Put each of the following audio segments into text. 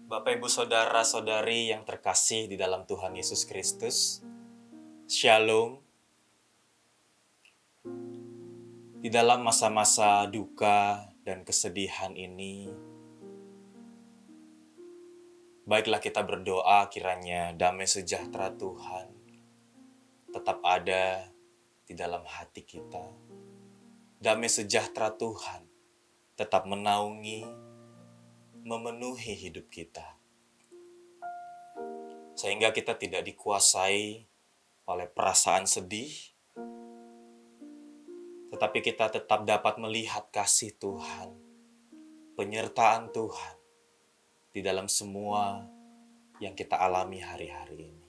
Bapak, Ibu, Saudara-saudari yang terkasih di dalam Tuhan Yesus Kristus, Shalom. Di dalam masa-masa duka dan kesedihan ini, baiklah kita berdoa kiranya damai sejahtera Tuhan tetap ada di dalam hati kita. Damai sejahtera Tuhan tetap menaungi, memenuhi hidup kita. Sehingga kita tidak dikuasai oleh perasaan sedih, tetapi kita tetap dapat melihat kasih Tuhan, penyertaan Tuhan di dalam semua yang kita alami hari-hari ini.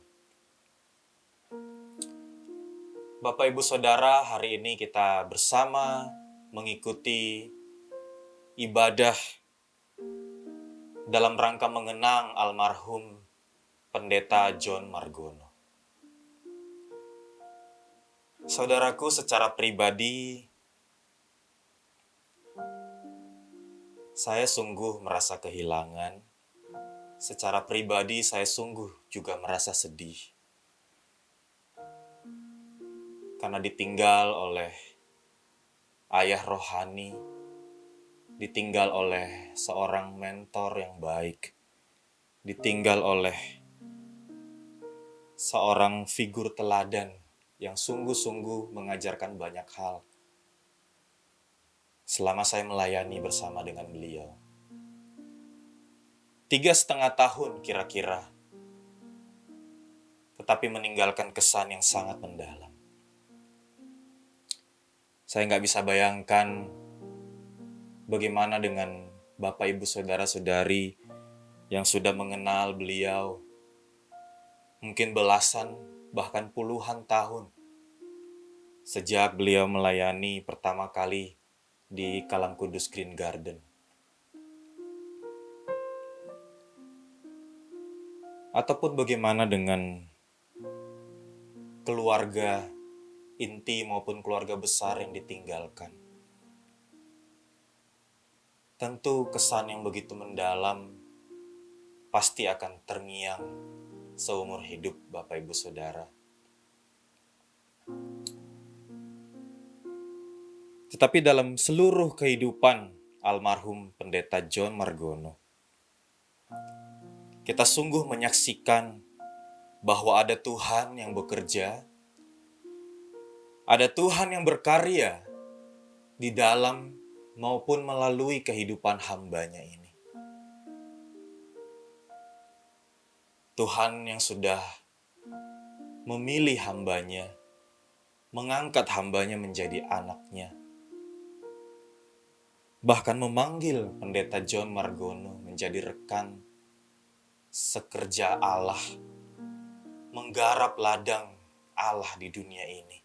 Bapak, Ibu, Saudara, hari ini kita bersama mengikuti ibadah dalam rangka mengenang almarhum Pendeta John Margono. Saudaraku, secara pribadi, saya sungguh merasa kehilangan. Secara pribadi, saya sungguh juga merasa sedih. Karena ditinggal oleh ayah rohani, ditinggal oleh seorang mentor yang baik, ditinggal oleh seorang figur teladan yang sungguh-sungguh mengajarkan banyak hal selama saya melayani bersama dengan beliau. 3,5 tahun kira-kira, tetapi meninggalkan kesan yang sangat mendalam. Saya nggak bisa bayangkan bagaimana dengan Bapak, Ibu, Saudara-saudari yang sudah mengenal beliau mungkin belasan, bahkan puluhan tahun sejak beliau melayani pertama kali di Kalam Kudus Green Garden. Ataupun bagaimana dengan keluarga inti maupun keluarga besar yang ditinggalkan. Tentu kesan yang begitu mendalam pasti akan terngiang seumur hidup Bapak, Ibu, Saudara. Tetapi dalam seluruh kehidupan almarhum Pendeta John Margono, kita sungguh menyaksikan bahwa ada Tuhan yang bekerja, ada Tuhan yang berkarya di dalam maupun melalui kehidupan hamba-Nya ini. Tuhan yang sudah memilih hamba-Nya, mengangkat hamba-Nya menjadi anak-Nya, bahkan memanggil Pendeta John Margono menjadi rekan sekerja Allah, menggarap ladang Allah di dunia ini.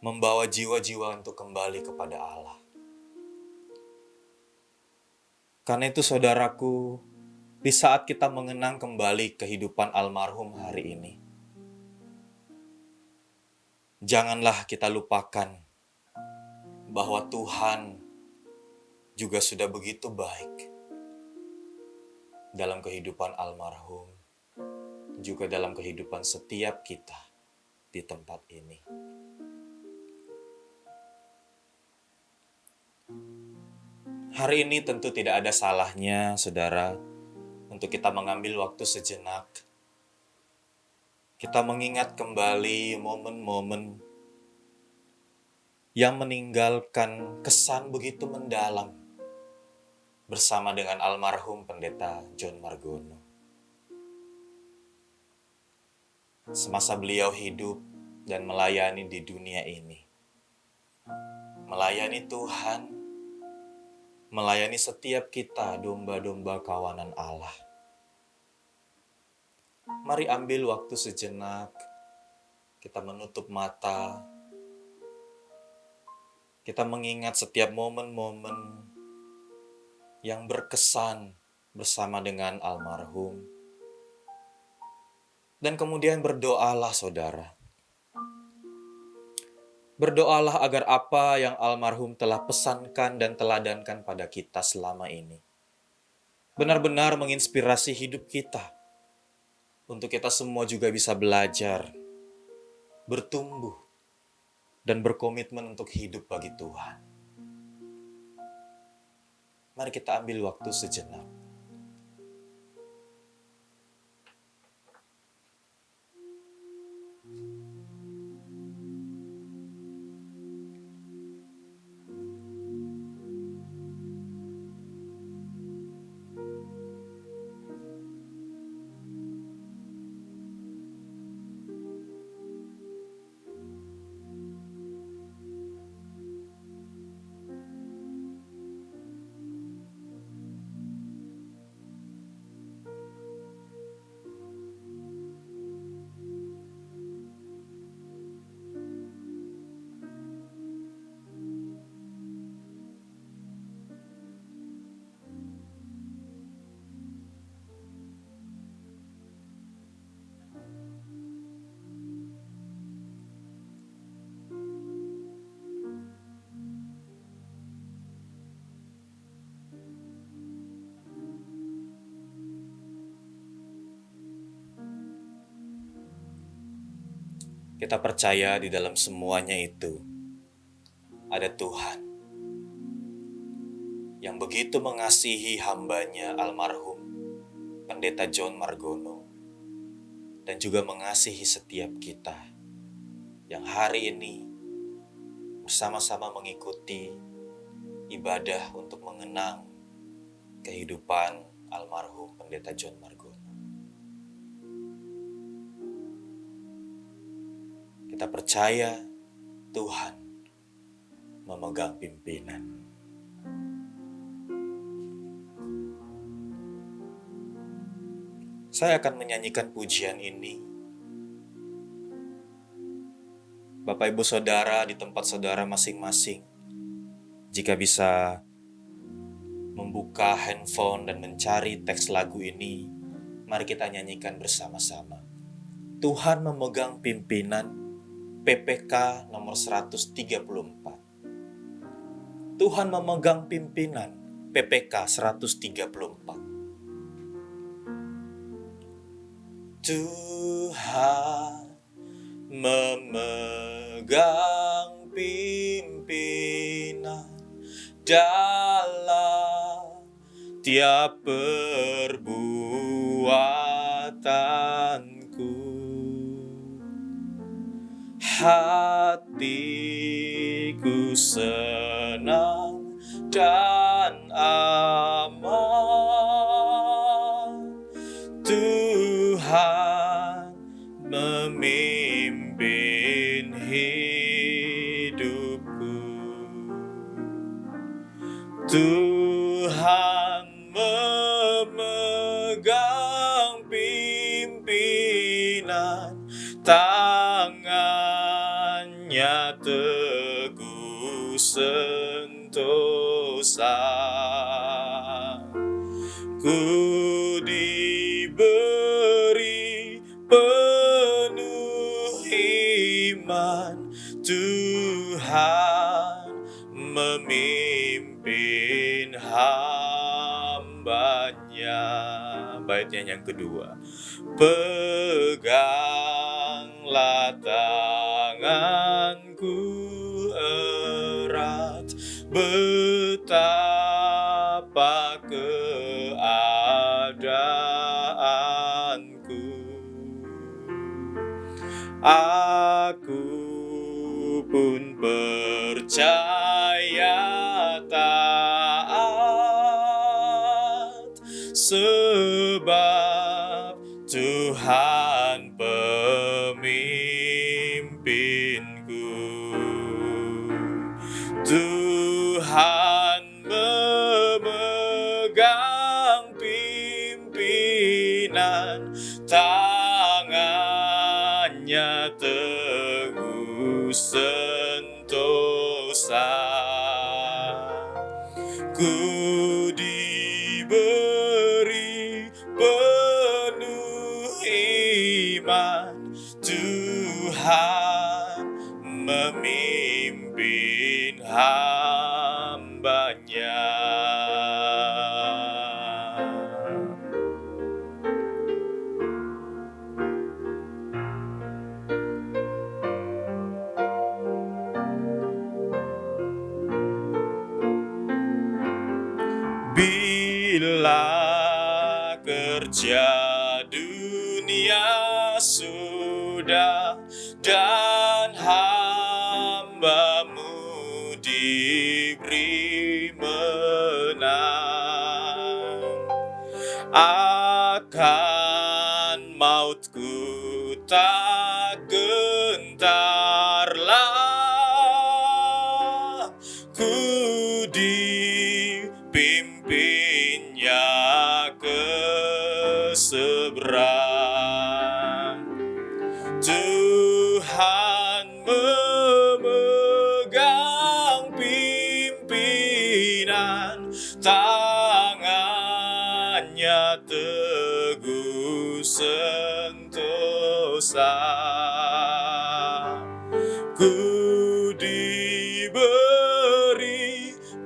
Membawa jiwa-jiwa untuk kembali kepada Allah. Karena itu saudaraku, di saat kita mengenang kembali kehidupan almarhum hari ini, janganlah kita lupakan bahwa Tuhan juga sudah begitu baik dalam kehidupan almarhum, juga dalam kehidupan setiap kita di tempat ini. Hari ini tentu tidak ada salahnya, saudara, untuk kita mengambil waktu sejenak. Kita mengingat kembali momen-momen yang meninggalkan kesan begitu mendalam bersama dengan almarhum Pendeta John Margono. Semasa beliau hidup dan melayani di dunia ini. Melayani Tuhan, melayani setiap kita domba-domba kawanan Allah. Mari ambil waktu sejenak, kita menutup mata, kita mengingat setiap momen-momen yang berkesan bersama dengan almarhum. Dan kemudian berdoalah saudara. Berdoalah agar apa yang almarhum telah pesankan dan teladankan pada kita selama ini benar-benar menginspirasi hidup kita. Untuk kita semua juga bisa belajar, bertumbuh, dan berkomitmen untuk hidup bagi Tuhan. Mari kita ambil waktu sejenak. Kita percaya di dalam semuanya itu ada Tuhan yang begitu mengasihi hambanya almarhum Pendeta John Margono, dan juga mengasihi setiap kita yang hari ini bersama-sama mengikuti ibadah untuk mengenang kehidupan almarhum Pendeta John Margono. Kita percaya Tuhan memegang pimpinan. Saya akan menyanyikan pujian ini. Bapak Ibu Saudara di tempat saudara masing-masing, jika bisa membuka handphone dan mencari teks lagu ini, mari kita nyanyikan bersama-sama. Tuhan memegang pimpinan, PPK nomor 134. Tuhan memegang pimpinan, PPK 134. Tuhan memegang pimpinan dalam tiap perbuatanku. Hatiku senang dan aman. Tuhan memimpin hidupku. Tuhan memegang pimpinan, tangannya teguh sentosa. Ku diberi penuh iman, Tuhan memimpin hambanya. Baitnya yang kedua. Peganglah tanganku erat, betapa keadaanku. Aku pun percaya taat, sebab Tuhan pemimpinku. Tuhan memegang pimpinan, tangannya teguh sentosa. Ku diberi penuh iman, Tuhan memimpin hambanya. dunia sudah, dan hamba-Mu diberi menang akan mautku, tak gentarlah, ku dipimpinnya ke seberang. Tuhan memegang pimpinan, tangannya teguh sentosa. Ku diberi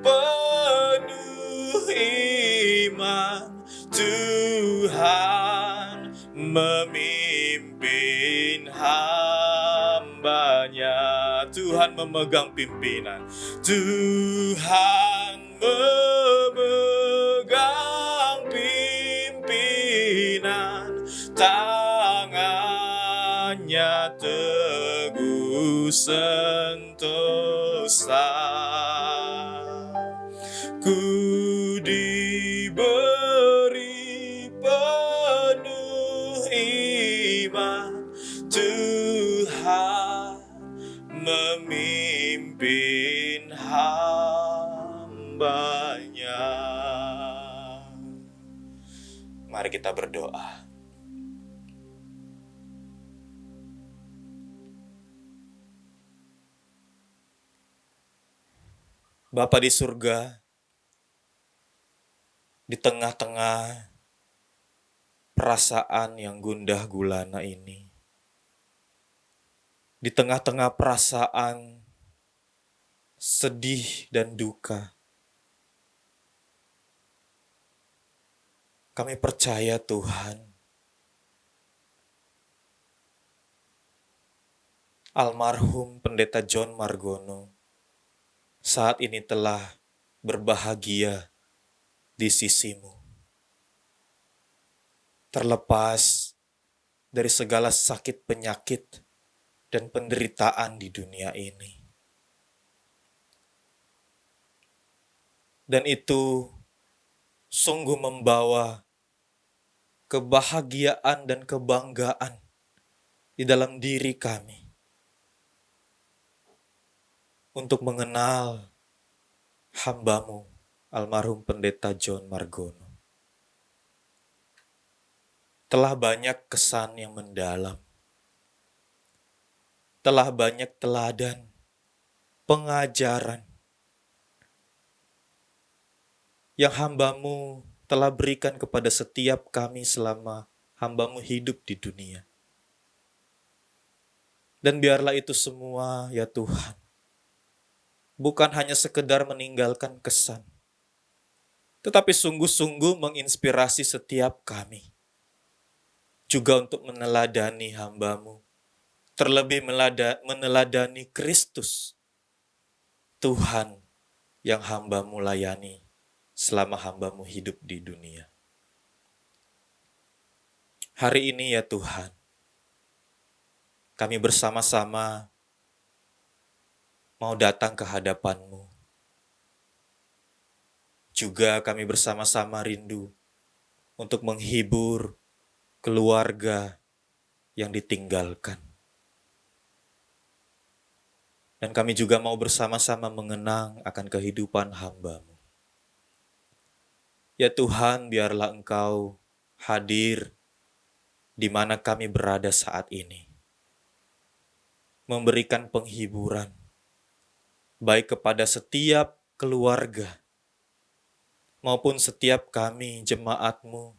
penuh iman, Tuhan memimpin hamba-Nya. Tuhan memegang pimpinan, Tuhan memegang pimpinan, tangannya teguh sentosa. Ku diberi penuh iman, Tuhan memimpin hamba-Nya. Mari kita berdoa. Bapa di surga, di tengah-tengah perasaan yang gundah gulana ini, di tengah-tengah perasaan sedih dan duka, kami percaya Tuhan, almarhum Pendeta John Margono saat ini telah berbahagia di sisi-Mu. Terlepas dari segala sakit penyakit dan penderitaan di dunia ini. Dan itu sungguh membawa kebahagiaan dan kebanggaan di dalam diri kami untuk mengenal hamba-Mu, almarhum Pendeta John Margono. Telah banyak kesan yang mendalam, telah banyak teladan, pengajaran yang hamba-Mu telah berikan kepada setiap kami selama hamba-Mu hidup di dunia. Dan biarlah itu semua, ya Tuhan, bukan hanya sekedar meninggalkan kesan, tetapi sungguh-sungguh menginspirasi setiap kami. Juga untuk meneladani hamba-Mu, terlebih meneladani Kristus, Tuhan yang hamba-Mu layani selama hamba-Mu hidup di dunia. Hari ini ya Tuhan, kami bersama-sama mau datang ke hadapan-Mu. Juga kami bersama-sama rindu untuk menghibur keluarga yang ditinggalkan. Dan kami juga mau bersama-sama mengenang akan kehidupan hamba-Mu. Ya Tuhan, biarlah Engkau hadir di mana kami berada saat ini. Memberikan penghiburan, baik kepada setiap keluarga, maupun setiap kami jemaat-Mu,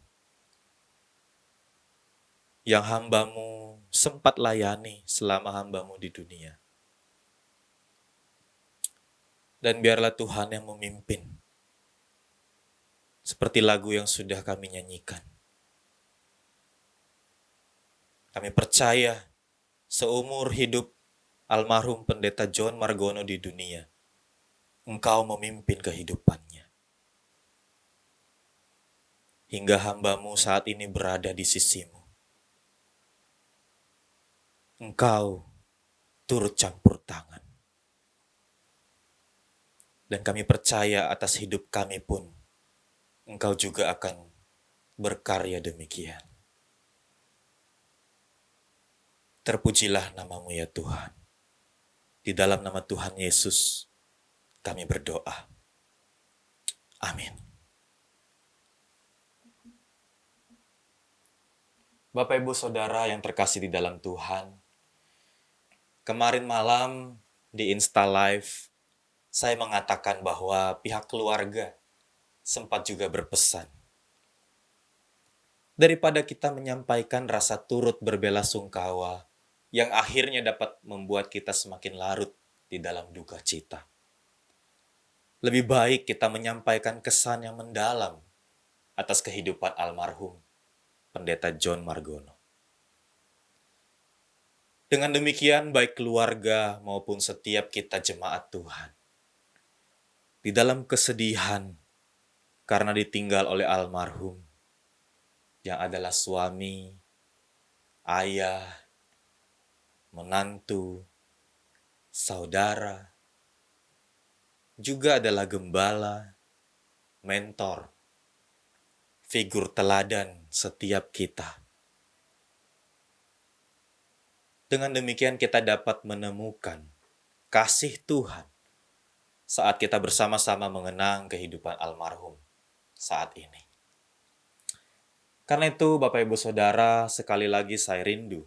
yang hamba-Mu sempat layani selama hamba-Mu di dunia. Dan biarlah Tuhan yang memimpin, seperti lagu yang sudah kami nyanyikan. Kami percaya seumur hidup almarhum Pendeta John Margono di dunia, Engkau memimpin kehidupannya. Hingga hamba-Mu saat ini berada di sisi-Mu. Engkau turut campur tangan. Dan kami percaya atas hidup kami pun, Engkau juga akan berkarya demikian. Terpujilah nama-Mu ya Tuhan. Di dalam nama Tuhan Yesus, kami berdoa. Amin. Bapak, Ibu, Saudara yang terkasih di dalam Tuhan, kemarin malam di Insta Live, saya mengatakan bahwa pihak keluarga sempat juga berpesan. Daripada kita menyampaikan rasa turut berbelasungkawa yang akhirnya dapat membuat kita semakin larut di dalam duka cita. Lebih baik kita menyampaikan kesan yang mendalam atas kehidupan almarhum Pendeta John Margono. Dengan demikian, baik keluarga maupun setiap kita jemaat Tuhan, di dalam kesedihan karena ditinggal oleh almarhum, yang adalah suami, ayah, menantu, saudara, juga adalah gembala, mentor, figur teladan setiap kita. Dengan demikian kita dapat menemukan kasih Tuhan saat kita bersama-sama mengenang kehidupan almarhum saat ini. Karena itu Bapak Ibu Saudara, sekali lagi saya rindu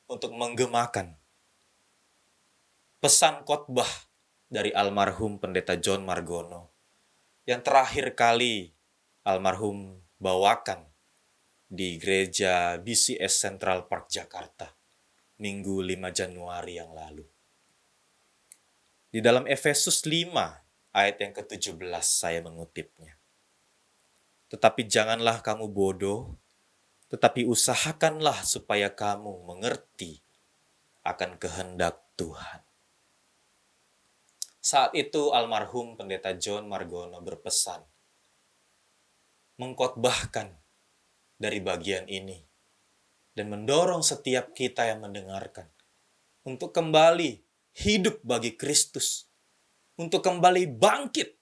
untuk menggemakan pesan khotbah dari almarhum Pendeta John Margono yang terakhir kali almarhum bawakan di gereja BCS Central Park Jakarta Minggu 5 Januari yang lalu. Di dalam Efesus 5 ayat yang ke-17 saya mengutipnya. Tetapi janganlah kamu bodoh, tetapi usahakanlah supaya kamu mengerti akan kehendak Tuhan. Saat itu almarhum Pendeta John Margono berpesan, mengkhotbahkan dari bagian ini, dan mendorong setiap kita yang mendengarkan untuk kembali hidup bagi Kristus, untuk kembali bangkit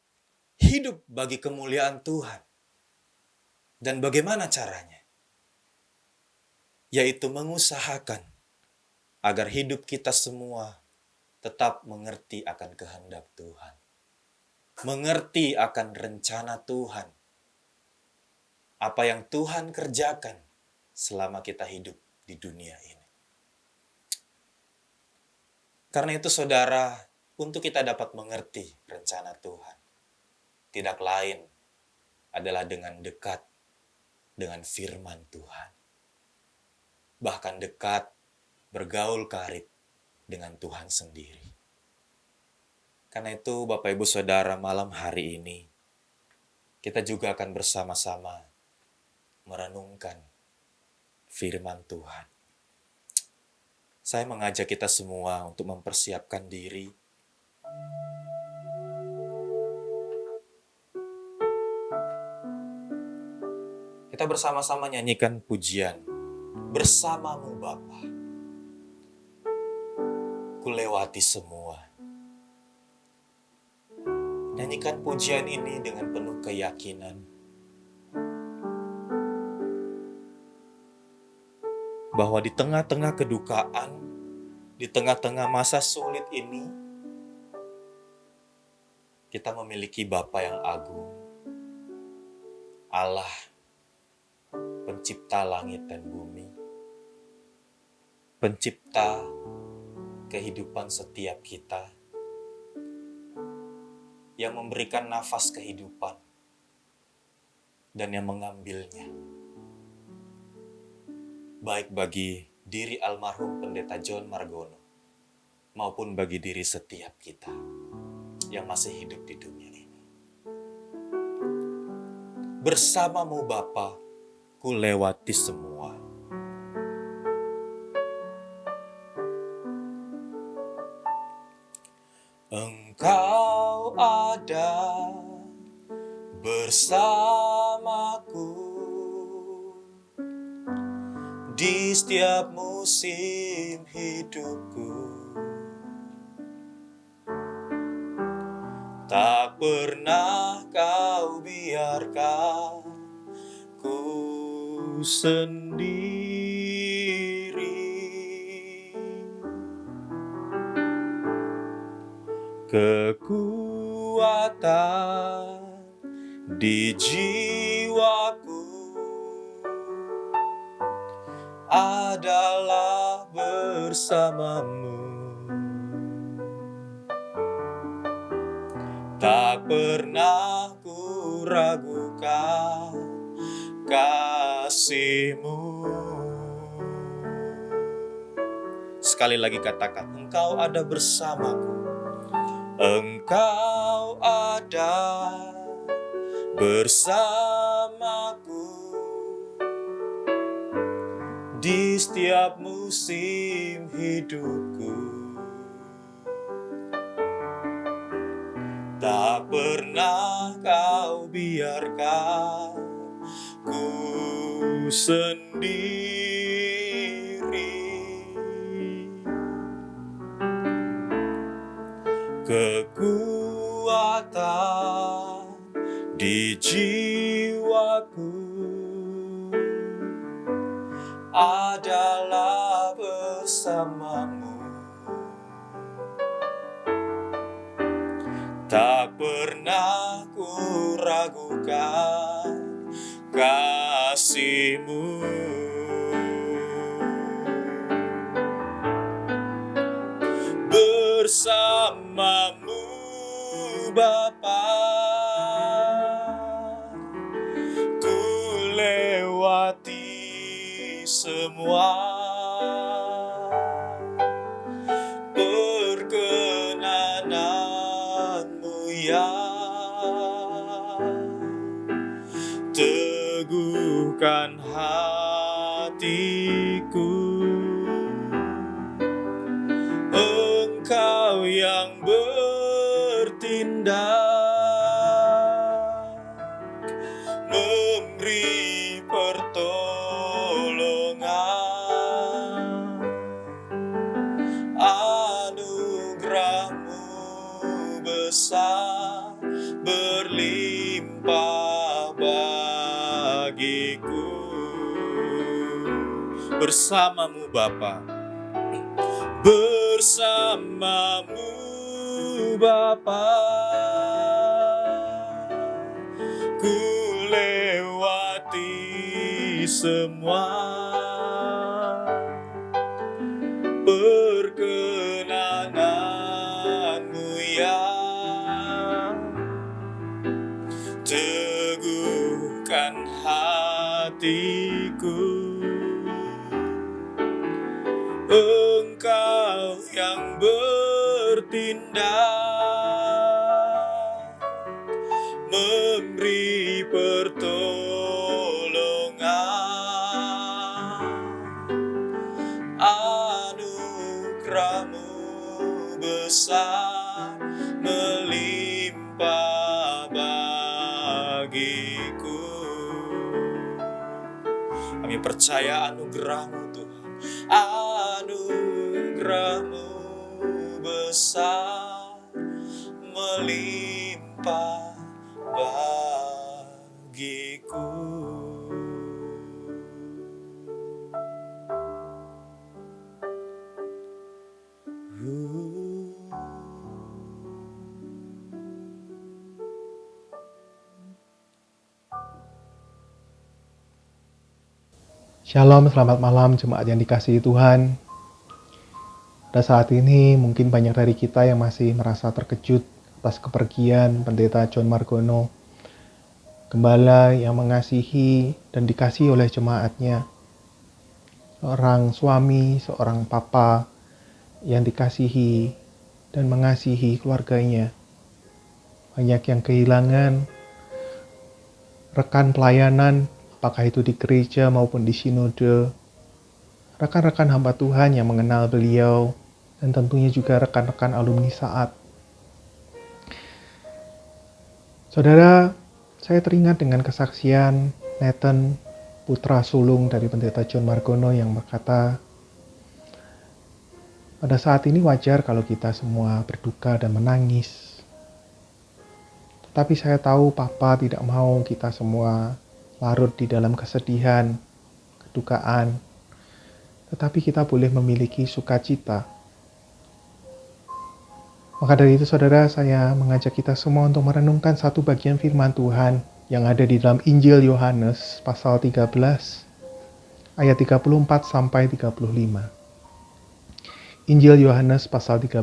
hidup bagi kemuliaan Tuhan. Dan bagaimana caranya? Yaitu mengusahakan agar hidup kita semua tetap mengerti akan kehendak Tuhan. Mengerti akan rencana Tuhan. Apa yang Tuhan kerjakan selama kita hidup di dunia ini. Karena itu saudara, untuk kita dapat mengerti rencana Tuhan, tidak lain adalah dengan dekat dengan firman Tuhan. Bahkan dekat bergaul karib dengan Tuhan sendiri. Karena itu Bapak Ibu Saudara, malam hari ini kita juga akan bersama-sama merenungkan firman Tuhan. Saya mengajak kita semua untuk mempersiapkan diri. Kita bersama-sama nyanyikan pujian, Bersamamu Bapa, ku lewati semua. Nyanyikan pujian ini dengan penuh keyakinan. Bahwa di tengah-tengah kedukaan, di tengah-tengah masa sulit ini, kita memiliki Bapa yang agung, Allah, pencipta langit dan bumi, pencipta kehidupan setiap kita, yang memberikan nafas kehidupan dan yang mengambilnya. Baik bagi diri almarhum Pendeta John Margono maupun bagi diri setiap kita yang masih hidup di dunia ini. Bersamamu Bapa, ku lewati semua. Engkau ada bersamaku di setiap musim hidupku. Tak pernah kau biarkan ku sendiri. Kekuatan di jiwaku adalah bersamamu. Tak pernah ku ragukan kasih-Mu. Sekali lagi katakan, Engkau ada bersamaku. Engkau ada bersamaku di setiap musim hidupku. Tak pernah kau biarkan ku sendiri. Kekuatan di jiwaku adalah bersamamu. Tak pernah ku ragukan kasih-Mu. Bersamamu Bapa, ku lewati semua. Perkenanan-Mu ya teguhkan hatiku. Engkau yang bertindak, memberi pertolongan. Anugerah-Mu besar, berlimpah bagiku. Bersamamu Bapa, bersamamu Bapa, ku lewati semua. Perkenanan-Mu ya teguhkan hatiku. Engkau yang bertindak, memberi pertolongan. Anugerah-Mu besar, melimpah bagiku. Kami percaya anugerah-Mu Tuhan, anugerah-Mu besar, melimpah bagiku. Shalom, selamat malam jemaat yang dikasihi Tuhan. Pada saat ini mungkin banyak dari kita yang masih merasa terkejut atas kepergian Pendeta John Margono, gembala yang mengasihi dan dikasihi oleh jemaatnya. Seorang suami, seorang papa yang dikasihi dan mengasihi keluarganya. Banyak yang kehilangan rekan pelayanan, apakah itu di gereja maupun di sinode, rekan-rekan hamba Tuhan yang mengenal beliau, dan tentunya juga rekan-rekan alumni Saat. Saudara, saya teringat dengan kesaksian Nathan putra sulung dari Pendeta John Margono yang berkata, pada saat ini wajar kalau kita semua berduka dan menangis. Tetapi saya tahu Papa tidak mau kita semua larut di dalam kesedihan, kedukaan. Tetapi kita boleh memiliki sukacita. Maka dari itu saudara, saya mengajak kita semua untuk merenungkan satu bagian firman Tuhan yang ada di dalam Injil Yohanes pasal 13 ayat 34 sampai 35. Injil Yohanes pasal 13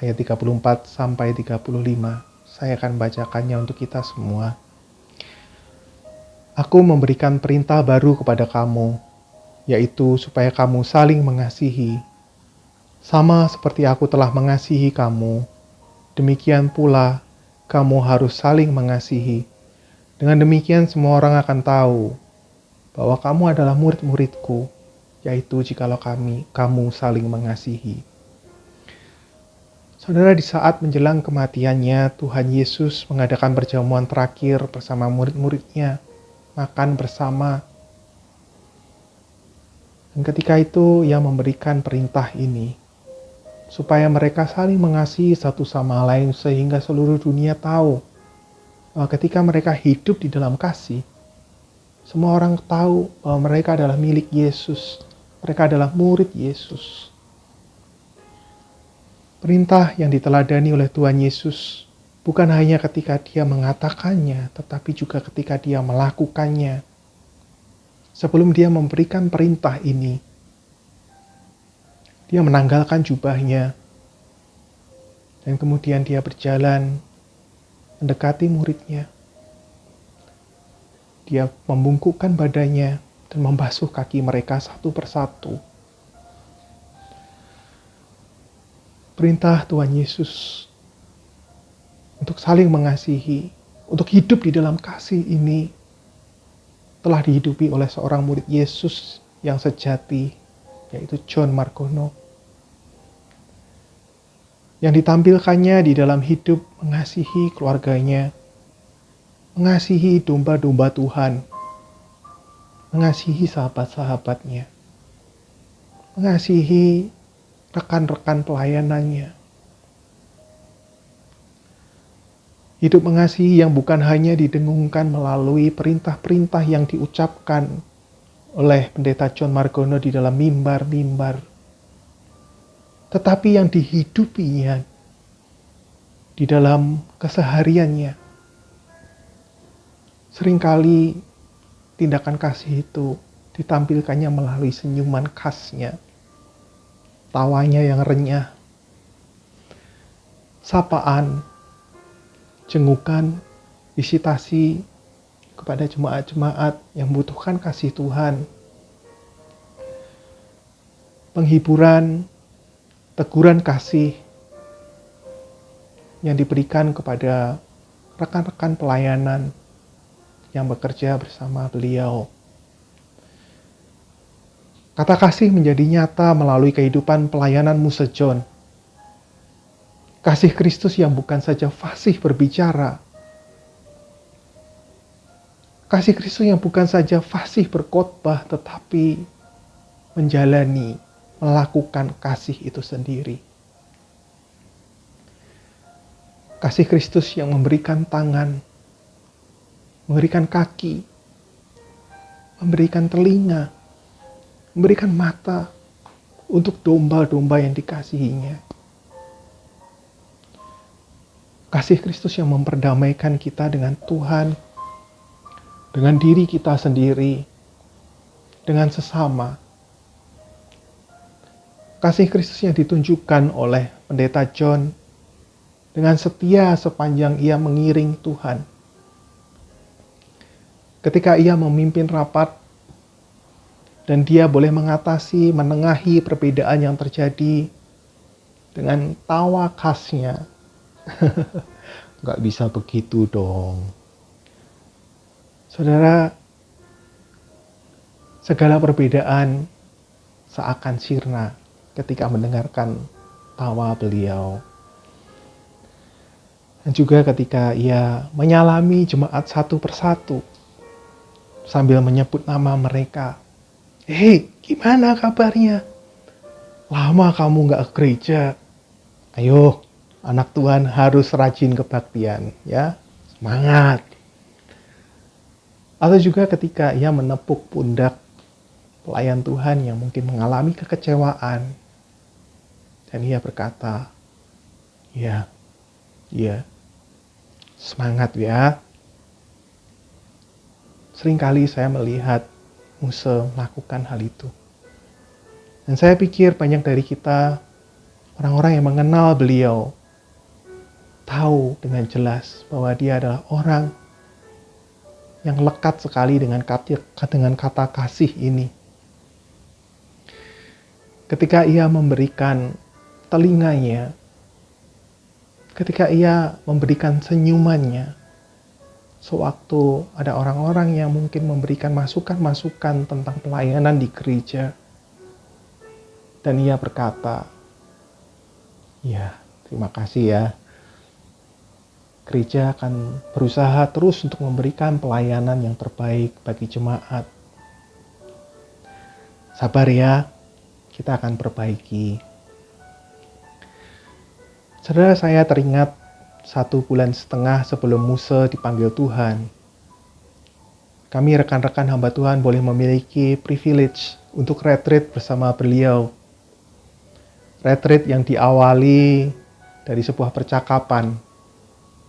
ayat 34 sampai 35. Saya akan bacakannya untuk kita semua. Aku memberikan perintah baru kepada kamu, yaitu supaya kamu saling mengasihi. Sama seperti aku telah mengasihi kamu, demikian pula kamu harus saling mengasihi. Dengan demikian semua orang akan tahu bahwa kamu adalah murid-muridku, yaitu jikalau kamu saling mengasihi. Saudara, di saat menjelang kematiannya, Tuhan Yesus mengadakan perjamuan terakhir bersama murid-muridnya, makan bersama. Dan ketika itu ia memberikan perintah ini, supaya mereka saling mengasihi satu sama lain sehingga seluruh dunia tahu bahwa ketika mereka hidup di dalam kasih, semua orang tahu bahwa mereka adalah milik Yesus. Mereka adalah murid Yesus. Perintah yang diteladani oleh Tuhan Yesus bukan hanya ketika dia mengatakannya, tetapi juga ketika dia melakukannya. Sebelum dia memberikan perintah ini, dia menanggalkan jubahnya, dan kemudian dia berjalan mendekati muridnya. Dia membungkukkan badannya dan membasuh kaki mereka satu persatu. Perintah Tuhan Yesus untuk saling mengasihi, untuk hidup di dalam kasih ini telah dihidupi oleh seorang murid Yesus yang sejati, yaitu John Margono. Yang ditampilkannya di dalam hidup mengasihi keluarganya, mengasihi domba-domba Tuhan, mengasihi sahabat-sahabatnya, mengasihi rekan-rekan pelayanannya. Hidup mengasihi yang bukan hanya didengungkan melalui perintah-perintah yang diucapkan oleh Pendeta John Margono di dalam mimbar-mimbar, tetapi yang dihidupinya di dalam kesehariannya. Seringkali tindakan kasih itu ditampilkannya melalui senyuman khasnya, tawanya yang renyah, sapaan, jengukan, visitasi kepada jemaat-jemaat yang membutuhkan kasih Tuhan, penghiburan, teguran kasih yang diberikan kepada rekan-rekan pelayanan yang bekerja bersama beliau. Kata kasih menjadi nyata melalui kehidupan pelayanan Musa John. Kasih Kristus yang bukan saja fasih berbicara. Kasih Kristus yang bukan saja fasih berkhotbah, tetapi menjalani, melakukan kasih itu sendiri. Kasih Kristus yang memberikan tangan, memberikan kaki, memberikan telinga, memberikan mata untuk domba-domba yang dikasihinya. Kasih Kristus yang memperdamaikan kita dengan Tuhan, dengan diri kita sendiri, dengan sesama. Kasih Kristus yang ditunjukkan oleh Pendeta John dengan setia sepanjang ia mengiring Tuhan. Ketika ia memimpin rapat dan dia boleh mengatasi, menengahi perbedaan yang terjadi dengan tawa khasnya. Gak bisa begitu dong. Saudara, segala perbedaan seakan sirna ketika mendengarkan tawa beliau. Dan juga ketika ia menyalami jemaat satu persatu. sambil menyebut nama mereka. Hei, gimana kabarnya? Lama kamu gak ke gereja. Ayo, anak Tuhan harus rajin kebaktian, ya. Semangat. Atau juga ketika ia menepuk pundak pelayan Tuhan yang mungkin mengalami kekecewaan. Dan ia berkata, ya, semangat ya. Seringkali saya melihat Muse melakukan hal itu. Dan saya pikir banyak dari kita, orang-orang yang mengenal beliau, tahu dengan jelas bahwa dia adalah orang yang lekat sekali dengan kata kasih ini. Ketika ia memberikan telinganya, ketika ia memberikan senyumannya, sewaktu ada orang-orang yang mungkin memberikan masukan-masukan tentang pelayanan di gereja, dan ia berkata, ya, terima kasih ya. Gereja akan berusaha terus untuk memberikan pelayanan yang terbaik bagi jemaat. Sabar ya, kita akan perbaiki. Saudara, saya teringat 1,5 bulan sebelum Muse dipanggil Tuhan. Kami rekan-rekan hamba Tuhan boleh memiliki privilege untuk retreat bersama beliau. Retreat yang diawali dari sebuah percakapan.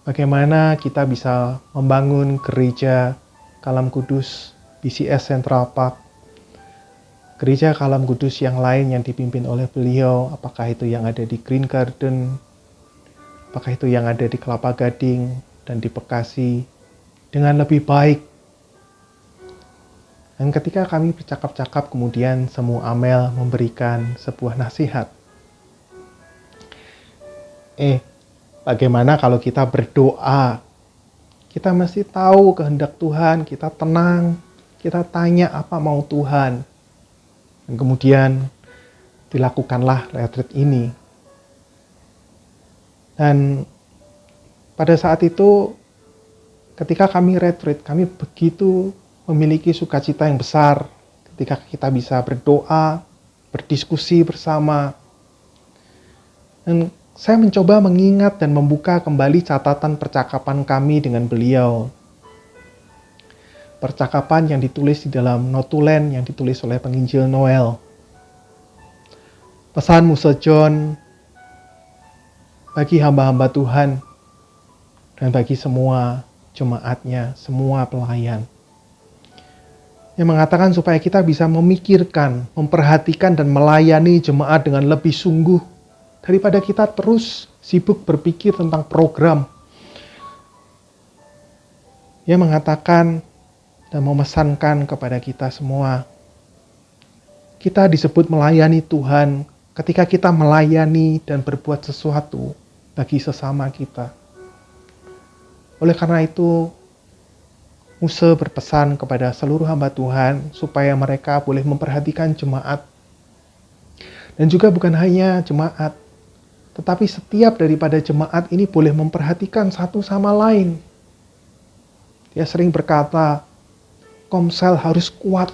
Bagaimana kita bisa membangun gereja Kalam Kudus, BCS Central Park, gereja Kalam Kudus yang lain yang dipimpin oleh beliau, apakah itu yang ada di Green Garden, apakah itu yang ada di Kelapa Gading dan di Bekasi, dengan lebih baik. Dan ketika kami bercakap-cakap, kemudian Semu Amel memberikan sebuah nasihat. Bagaimana kalau kita berdoa? Kita mesti tahu kehendak Tuhan, kita tenang, kita tanya apa mau Tuhan. Dan kemudian dilakukanlah retreat ini. Dan pada saat itu, ketika kami retreat, kami begitu memiliki sukacita yang besar ketika kita bisa berdoa, berdiskusi bersama. Dan saya mencoba mengingat dan membuka kembali catatan percakapan kami dengan beliau. Percakapan yang ditulis di dalam notulen yang ditulis oleh penginjil Noel. Pesan Muse John bagi hamba-hamba Tuhan dan bagi semua jemaatnya, semua pelayan. Yang mengatakan supaya kita bisa memikirkan, memperhatikan dan melayani jemaat dengan lebih sungguh daripada kita terus sibuk berpikir tentang program. Ia mengatakan dan memesankan kepada kita semua, kita disebut melayani Tuhan ketika kita melayani dan berbuat sesuatu bagi sesama kita. Oleh karena itu, Muse berpesan kepada seluruh hamba Tuhan supaya mereka boleh memperhatikan jemaat. Dan juga bukan hanya jemaat, tetapi setiap daripada jemaat ini boleh memperhatikan satu sama lain. Dia sering berkata, Komsel harus kuat,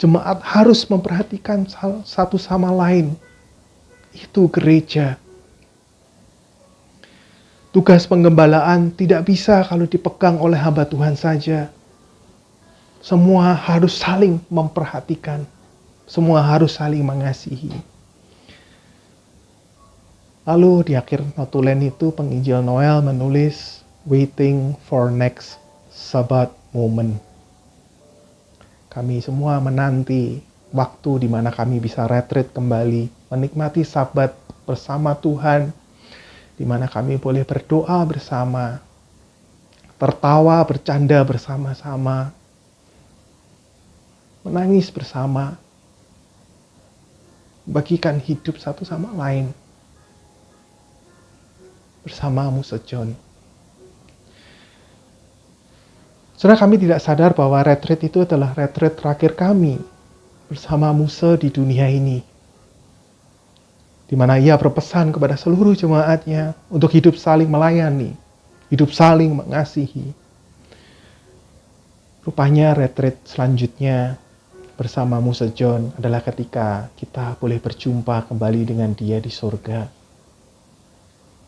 jemaat harus memperhatikan satu sama lain. Itu gereja. Tugas penggembalaan tidak bisa kalau dipegang oleh hamba Tuhan saja. Semua harus saling memperhatikan. Semua harus saling mengasihi. Lalu di akhir notulen itu penginjil Noel menulis waiting for next Sabbath moment. Kami semua menanti waktu di mana kami bisa retreat kembali, menikmati Sabat bersama Tuhan, di mana kami boleh berdoa bersama, tertawa, bercanda bersama-sama, menangis bersama, bagikan hidup satu sama lain. Bersama Muse John. Saudara, kami tidak sadar bahwa retreat itu adalah retreat terakhir kami bersama Muse di dunia ini. Di mana ia berpesan kepada seluruh jemaatnya untuk hidup saling melayani, hidup saling mengasihi. Rupanya retreat selanjutnya bersama Musa John adalah ketika kita boleh berjumpa kembali dengan dia di surga.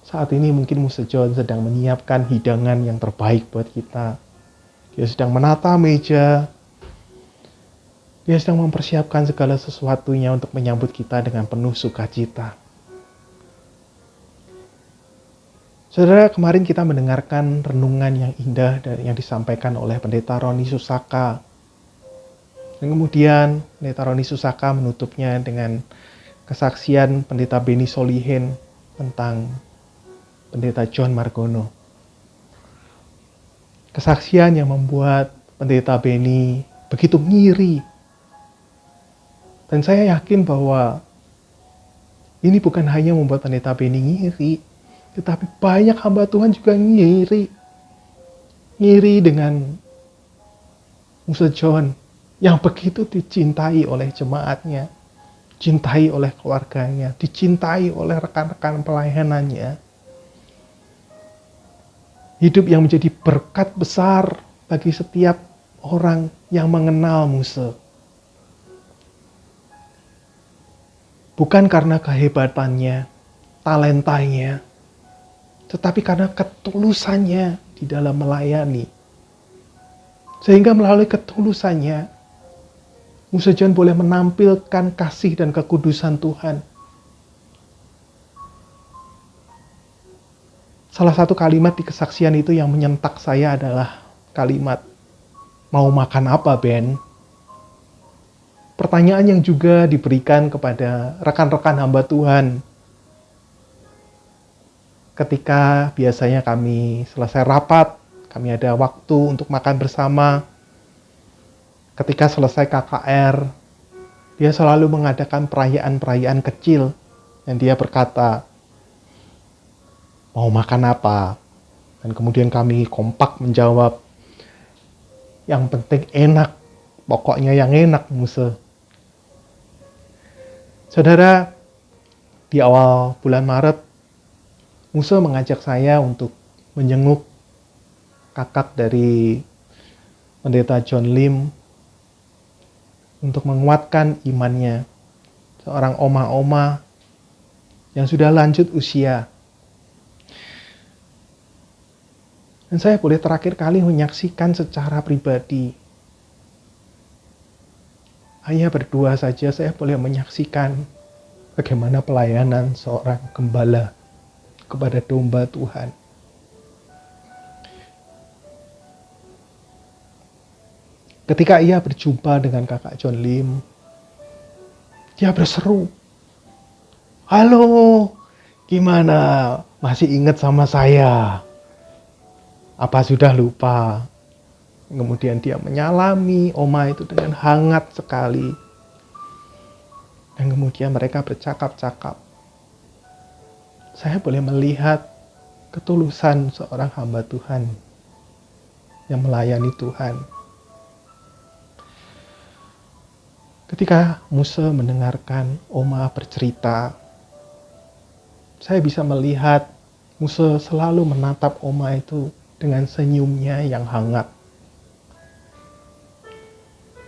Saat ini mungkin Musa John sedang menyiapkan hidangan yang terbaik buat kita. Dia sedang menata meja. Dia sedang mempersiapkan segala sesuatunya untuk menyambut kita dengan penuh sukacita. Saudara, kemarin kita mendengarkan renungan yang indah yang disampaikan oleh Pendeta Roni Susaka. Dan kemudian Pendeta Roni Susaka menutupnya dengan kesaksian Pendeta Beni Solihin tentang Pendeta John Margono. Kesaksian yang membuat Pendeta Beni begitu ngiri. Dan saya yakin bahwa ini bukan hanya membuat Pendeta Beni ngiri, tetapi banyak hamba Tuhan juga ngiri. Ngiri dengan Musa John yang begitu dicintai oleh jemaatnya, dicintai oleh keluarganya, dicintai oleh rekan-rekan pelayanannya. Hidup yang menjadi berkat besar bagi setiap orang yang mengenal Musa. Bukan karena kehebatannya, talentanya, tetapi karena ketulusannya di dalam melayani. Sehingga melalui ketulusannya, Musa John boleh menampilkan kasih dan kekudusan Tuhan. Salah satu kalimat di kesaksian itu yang menyentak saya adalah kalimat, "Mau makan apa, Ben?" Pertanyaan yang juga diberikan kepada rekan-rekan hamba Tuhan ketika biasanya kami selesai rapat, kami ada waktu untuk makan bersama. Ketika selesai KKR, dia selalu mengadakan perayaan-perayaan kecil. Dan dia berkata, "Mau makan apa?" Dan kemudian kami kompak menjawab, "Yang penting enak, pokoknya yang enak, Musa." Saudara, di awal bulan Maret, Musa mengajak saya untuk menjenguk kakak dari Pendeta John Lim untuk menguatkan imannya. Seorang oma-oma yang sudah lanjut usia. Dan saya boleh terakhir kali menyaksikan secara pribadi. Hanya berdua saja saya boleh menyaksikan bagaimana pelayanan seorang gembala kepada domba Tuhan. Ketika ia berjumpa dengan kakak John Lim, dia berseru, "Halo, gimana? Masih ingat sama saya? Apa sudah lupa?" Kemudian dia menyalami oma itu dengan hangat sekali. Dan kemudian mereka bercakap-cakap. Saya boleh melihat ketulusan seorang hamba Tuhan yang melayani Tuhan. Ketika Musa mendengarkan oma bercerita, saya bisa melihat Musa selalu menatap oma itu dengan senyumnya yang hangat.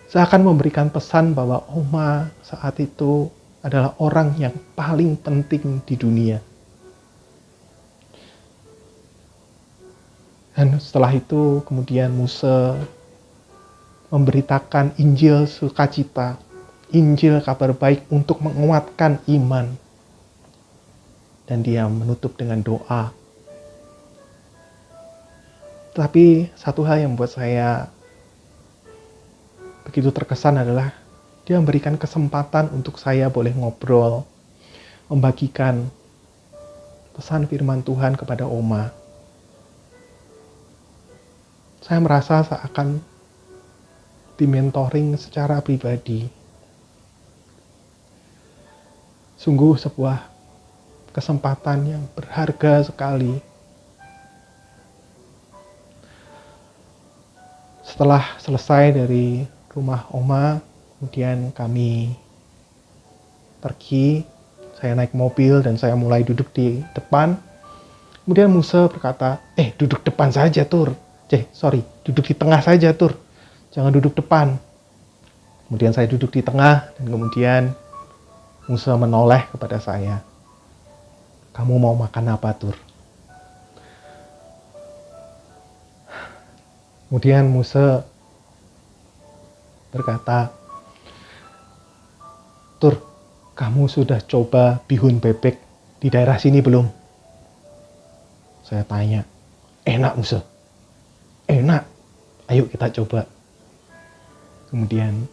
Seakan memberikan pesan bahwa oma saat itu adalah orang yang paling penting di dunia. Dan setelah itu kemudian Musa memberitakan Injil sukacita, Injil kabar baik untuk menguatkan iman. Dan dia menutup dengan doa. Tapi satu hal yang membuat saya begitu terkesan adalah dia memberikan kesempatan untuk saya boleh ngobrol, membagikan pesan firman Tuhan kepada oma. Saya merasa seakan dimentoring secara pribadi. Sungguh sebuah kesempatan yang berharga sekali. Setelah selesai dari rumah oma, kemudian kami pergi. Saya naik mobil dan saya mulai duduk di depan. Kemudian Musa berkata, duduk depan saja, Tur. Duduk di tengah saja, Tur. jangan duduk depan. Kemudian saya duduk di tengah, dan kemudian Musa menoleh kepada saya. Kamu mau makan apa, Tur? Kemudian Musa berkata, Tur, kamu sudah coba bihun bebek di daerah sini belum? Saya tanya, enak Musa? Enak, ayo kita coba. Kemudian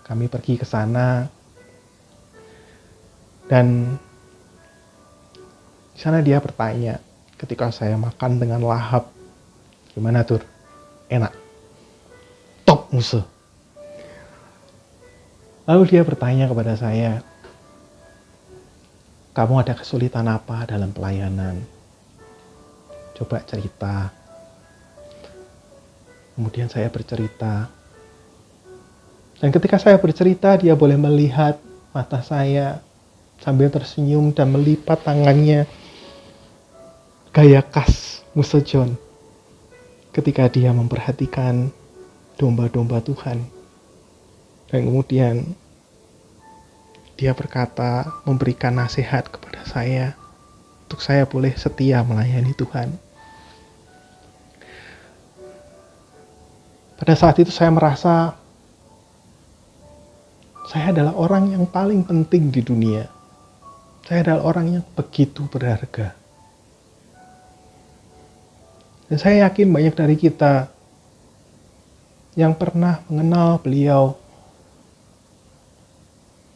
kami pergi ke sana, dan di sana dia bertanya, ketika saya makan dengan lahap, gimana Tur? Enak? Top Musa. Lalu dia bertanya kepada saya, kamu ada kesulitan apa dalam pelayanan? Coba cerita. Kemudian saya bercerita. Dan ketika saya bercerita, dia boleh melihat mata saya sambil tersenyum dan melipat tangannya. Gaya khas Musa John ketika dia memperhatikan domba-domba Tuhan. Dan kemudian dia berkata, memberikan nasihat kepada saya untuk saya boleh setia melayani Tuhan. Pada saat itu saya merasa saya adalah orang yang paling penting di dunia. Saya adalah orang yang begitu berharga. Dan saya yakin banyak dari kita yang pernah mengenal beliau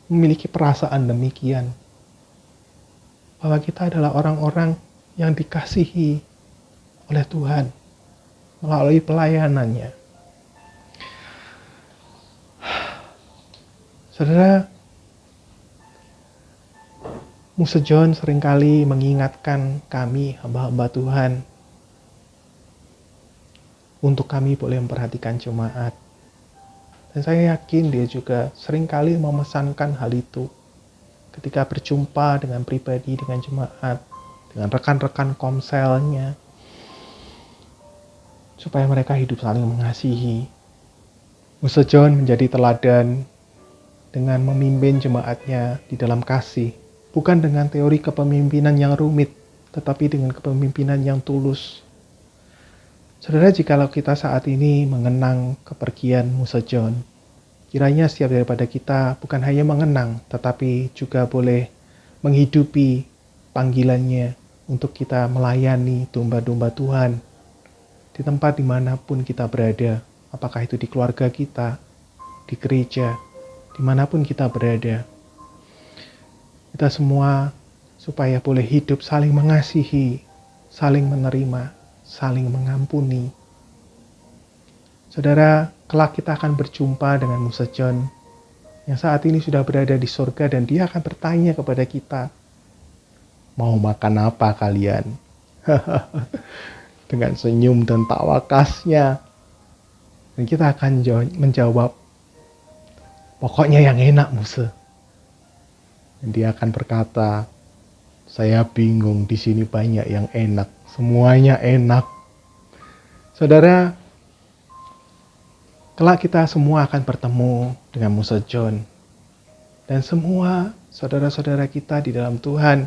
memiliki perasaan demikian. Bahwa kita adalah orang-orang yang dikasihi oleh Tuhan melalui pelayanannya. Saudara, Musa John seringkali mengingatkan kami, hamba-hamba Tuhan, untuk kami boleh memperhatikan jemaat. Dan saya yakin dia juga seringkali memesankan hal itu ketika berjumpa dengan pribadi, dengan jemaat, dengan rekan-rekan komselnya, supaya mereka hidup saling mengasihi. Musa John menjadi teladan dengan memimpin jemaatnya di dalam kasih, bukan dengan teori kepemimpinan yang rumit, tetapi dengan kepemimpinan yang tulus. Saudara, jikalau kita saat ini mengenang kepergian Musa John, kiranya setiap daripada kita bukan hanya mengenang, tetapi juga boleh menghidupi panggilannya untuk kita melayani domba-domba Tuhan di tempat dimanapun kita berada, apakah itu di keluarga kita, di gereja, dimanapun kita berada. Kita semua supaya boleh hidup saling mengasihi, saling menerima, saling mengampuni. Saudara, kelak kita akan berjumpa dengan Musa John yang saat ini sudah berada di surga, dan dia akan bertanya kepada kita, mau makan apa kalian? Dengan senyum dan tawa khasnya. Dan kita akan menjawab, pokoknya yang enak Musa. Dan dia akan berkata, saya bingung, di sini banyak yang enak, semuanya enak. Saudara, kelak kita semua akan bertemu dengan Musa John. Dan semua saudara-saudara kita di dalam Tuhan.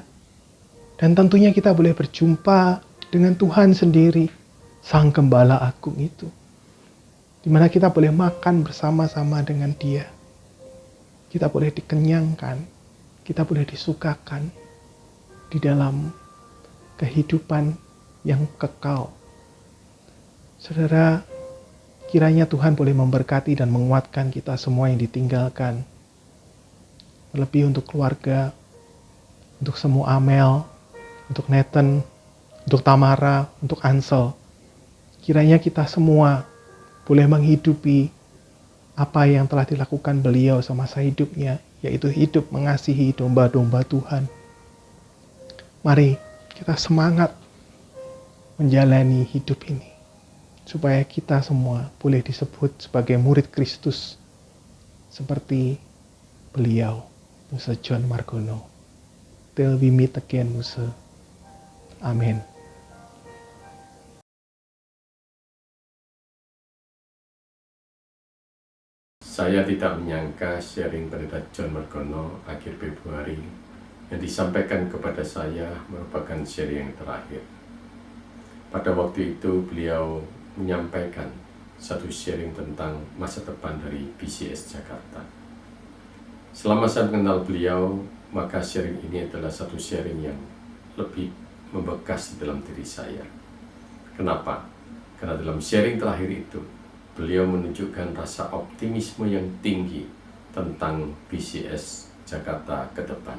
Dan tentunya kita boleh berjumpa dengan Tuhan sendiri, Sang Gembala Agung itu. Di mana kita boleh makan bersama-sama dengan Dia. Kita boleh dikenyangkan, kita boleh disukakan di dalam kehidupan yang kekal. Saudara, kiranya Tuhan boleh memberkati dan menguatkan kita semua yang ditinggalkan. Terlebih untuk keluarga, untuk semua Amel, untuk Nathan, untuk Tamara, untuk Ansel. Kiranya kita semua boleh menghidupi apa yang telah dilakukan beliau semasa hidupnya, yaitu hidup mengasihi domba-domba Tuhan. Mari kita semangat menjalani hidup ini, supaya kita semua boleh disebut sebagai murid Kristus, seperti beliau, Musa John Margono. Till we meet again, Musa. Amin. Saya tidak menyangka sharing Pendeta John Margono akhir Februari yang disampaikan kepada saya merupakan sharing yang terakhir. Pada waktu itu beliau menyampaikan satu sharing tentang masa depan dari BCS Jakarta. Selama saya mengenal beliau, maka sharing ini adalah satu sharing yang lebih membekas di dalam diri saya. Kenapa? Karena dalam sharing terakhir itu, beliau menunjukkan rasa optimisme yang tinggi tentang BCS Jakarta ke depan.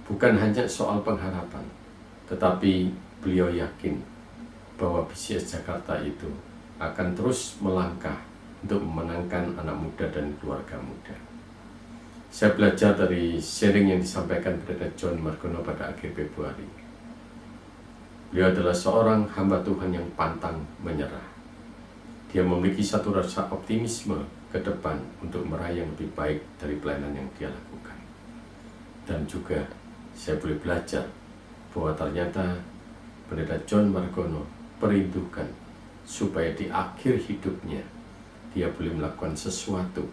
Bukan hanya soal pengharapan, tetapi beliau yakin bahwa BCS Jakarta itu akan terus melangkah untuk memenangkan anak muda dan keluarga muda. Saya belajar dari sharing yang disampaikan Pendeta John Margono pada akhir Februari. Beliau adalah seorang hamba Tuhan yang pantang menyerah. Dia memiliki satu rasa optimisme ke depan untuk meraih yang lebih baik dari pelayanan yang dia lakukan. Dan juga saya boleh belajar bahwa ternyata Pendeta John Margono merindukan supaya di akhir hidupnya dia boleh melakukan sesuatu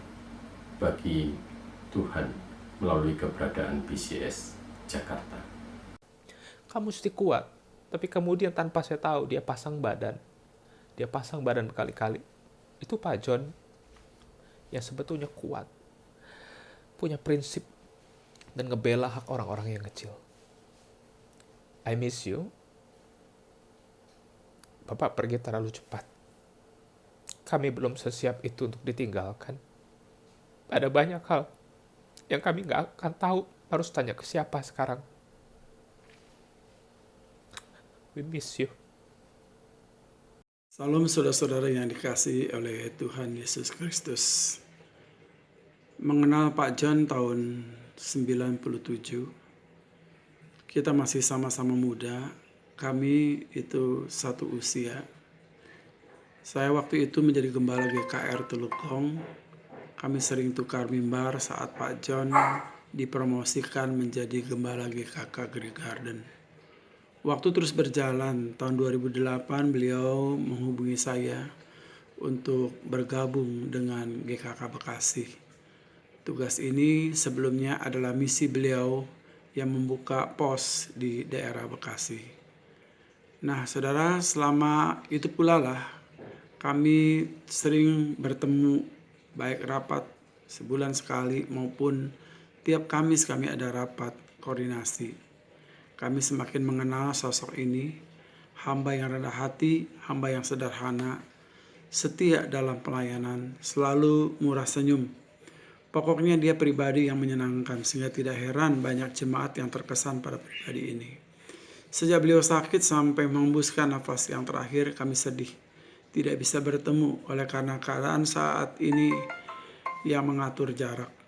bagi Tuhan melalui keberadaan BCS Jakarta. Kamu mesti kuat, tapi kemudian tanpa saya tahu dia pasang badan berkali-kali. Itu Pak John yang sebetulnya kuat, punya prinsip, dan ngebela hak orang-orang yang kecil. I miss you. Bapak pergi terlalu cepat. Kami belum sesiap itu untuk ditinggalkan. Ada banyak hal yang kami gak akan tahu, harus tanya ke siapa sekarang. We miss you. Salam saudara-saudara yang dikasihi oleh Tuhan Yesus Kristus. Mengenal Pak John tahun 97, kita masih sama-sama muda, kami itu satu usia. Saya waktu itu menjadi gembala GKR Telukong, kami sering tukar mimbar saat Pak John dipromosikan menjadi gembala GKK Greek Garden. Waktu terus berjalan, tahun 2008 beliau menghubungi saya untuk bergabung dengan GKK Bekasi. Tugas ini sebelumnya adalah misi beliau yang membuka pos di daerah Bekasi. Nah, saudara, selama itu pula lah kami sering bertemu, baik rapat sebulan sekali maupun tiap Kamis kami ada rapat koordinasi. Kami semakin mengenal sosok ini, hamba yang rendah hati, hamba yang sederhana, setia dalam pelayanan, selalu murah senyum. Pokoknya dia pribadi yang menyenangkan, sehingga tidak heran banyak jemaat yang terkesan pada pribadi ini. Sejak beliau sakit sampai mengembuskan nafas yang terakhir, kami sedih. Tidak bisa bertemu oleh karena keadaan saat ini yang mengatur jarak.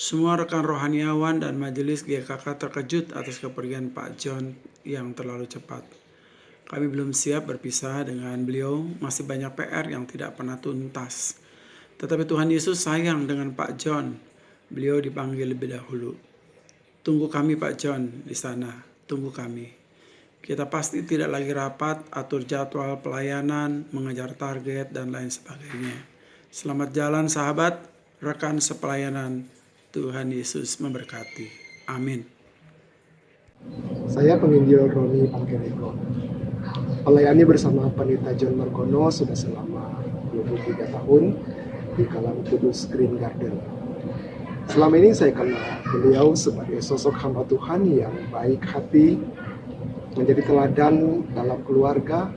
Semua rekan rohaniawan dan majelis GKK terkejut atas kepergian Pak John yang terlalu cepat. Kami belum siap berpisah dengan beliau, masih banyak PR yang tidak pernah tuntas. Tetapi Tuhan Yesus sayang dengan Pak John. Beliau dipanggil lebih dahulu. Tunggu kami Pak John di sana, tunggu kami. Kita pasti tidak lagi rapat, atur jadwal pelayanan, mengejar target, dan lain sebagainya. Selamat jalan sahabat, rekan sepelayanan. Tuhan Yesus memberkati. Amin. Saya penginjil Roni Pangkerego. Melayani bersama Pendeta John Margono sudah selama 23 tahun di Kalang Kudus Green Garden. Selama ini saya kenal beliau sebagai sosok hamba Tuhan yang baik hati, menjadi teladan dalam keluarga,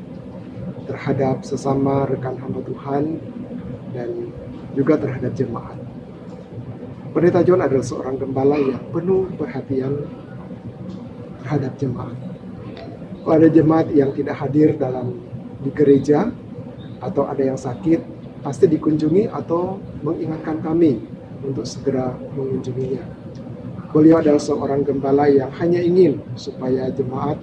terhadap sesama rekan hamba Tuhan, dan juga terhadap jemaat. Pendeta John adalah seorang gembala yang penuh perhatian terhadap jemaat. Kalau ada jemaat yang tidak hadir di gereja atau ada yang sakit, pasti dikunjungi atau mengingatkan kami untuk segera mengunjunginya. Beliau adalah seorang gembala yang hanya ingin supaya jemaat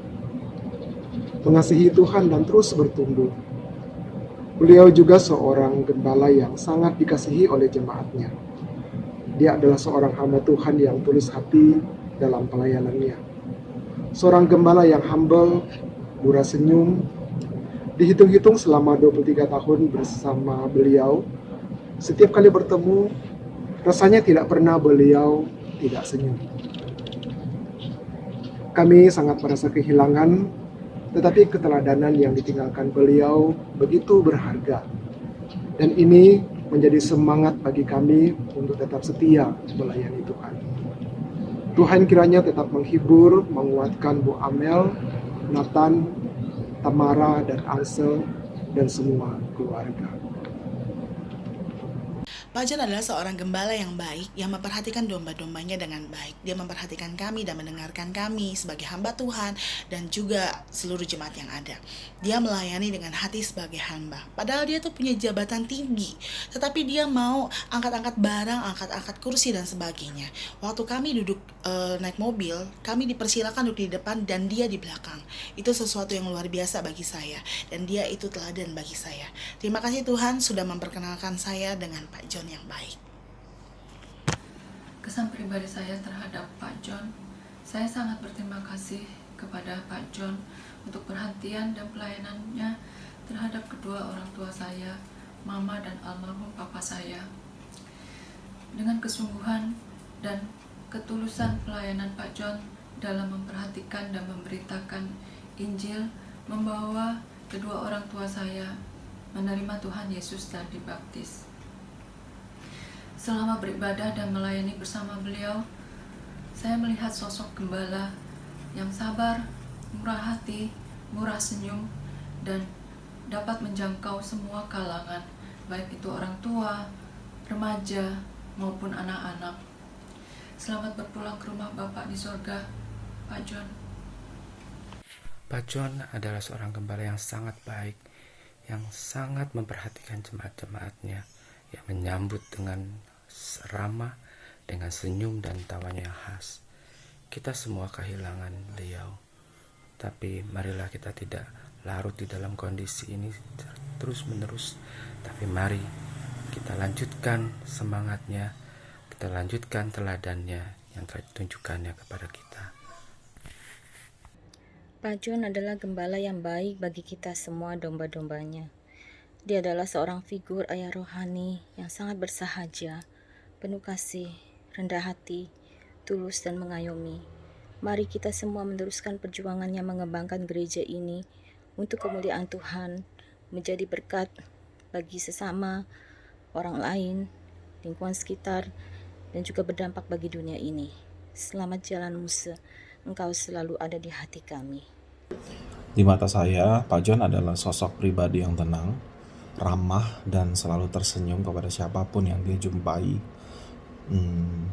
mengasihi Tuhan dan terus bertumbuh. Beliau juga seorang gembala yang sangat dikasihi oleh jemaatnya. Dia adalah seorang hamba Tuhan yang tulus hati dalam pelayanannya. Seorang gembala yang humble, murah senyum. Dihitung-hitung selama 23 tahun bersama beliau, Setiap kali bertemu, rasanya tidak pernah beliau tidak senyum. Kami sangat merasa kehilangan, tetapi keteladanan yang ditinggalkan beliau begitu berharga. Dan ini menjadi semangat bagi kami untuk tetap setia melayani Tuhan. Tuhan kiranya tetap menghibur, menguatkan Bu Amel, Nathan, Tamara, dan Ansel, dan semua keluarga. Pak John adalah seorang gembala yang baik, yang memperhatikan domba-dombanya dengan baik. Dia memperhatikan kami dan mendengarkan kami sebagai hamba Tuhan dan juga seluruh jemaat yang ada. Dia melayani dengan hati sebagai hamba. Padahal dia tuh punya jabatan tinggi, tetapi dia mau angkat-angkat barang, angkat-angkat kursi dan sebagainya. Waktu kami duduk naik mobil, kami dipersilakan duduk di depan dan dia di belakang. Itu sesuatu yang luar biasa bagi saya dan dia itu teladan bagi saya. Terima kasih Tuhan sudah memperkenalkan saya dengan Pak John yang baik. Kesan pribadi saya terhadap Pak John, saya sangat berterima kasih kepada Pak John untuk perhatian dan pelayanannya terhadap kedua orang tua saya, Mama dan almarhum Papa saya. Dengan kesungguhan dan ketulusan pelayanan Pak John dalam memperhatikan dan memberitakan Injil, membawa kedua orang tua saya menerima Tuhan Yesus dan dibaptis. Selama beribadah dan melayani bersama beliau, saya melihat sosok gembala yang sabar, murah hati, murah senyum, dan dapat menjangkau semua kalangan, baik itu orang tua, remaja, maupun anak-anak. Selamat berpulang ke rumah Bapak di sorga, Pak John. Pak John adalah seorang gembala yang sangat baik, yang sangat memperhatikan jemaat-jemaatnya, yang menyambut dengan ramah, dengan senyum dan tawanya yang khas. Kita semua kehilangan beliau, tapi marilah kita tidak larut di dalam kondisi ini terus-menerus, tapi mari kita lanjutkan semangatnya, kita lanjutkan teladannya yang telah ditunjukkannya kepada kita. Pak John adalah gembala yang baik bagi kita semua domba-dombanya. Dia adalah seorang figur ayah rohani yang sangat bersahaja, penuh kasih, rendah hati, tulus dan mengayomi. Mari kita semua meneruskan perjuangannya mengembangkan gereja ini untuk kemuliaan Tuhan, menjadi berkat bagi sesama, orang lain, lingkungan sekitar, dan juga berdampak bagi dunia ini. Selamat jalan Musa, Engkau selalu ada di hati kami. Di mata saya, Pak John adalah sosok pribadi yang tenang, ramah, dan selalu tersenyum kepada siapapun yang dia jumpai.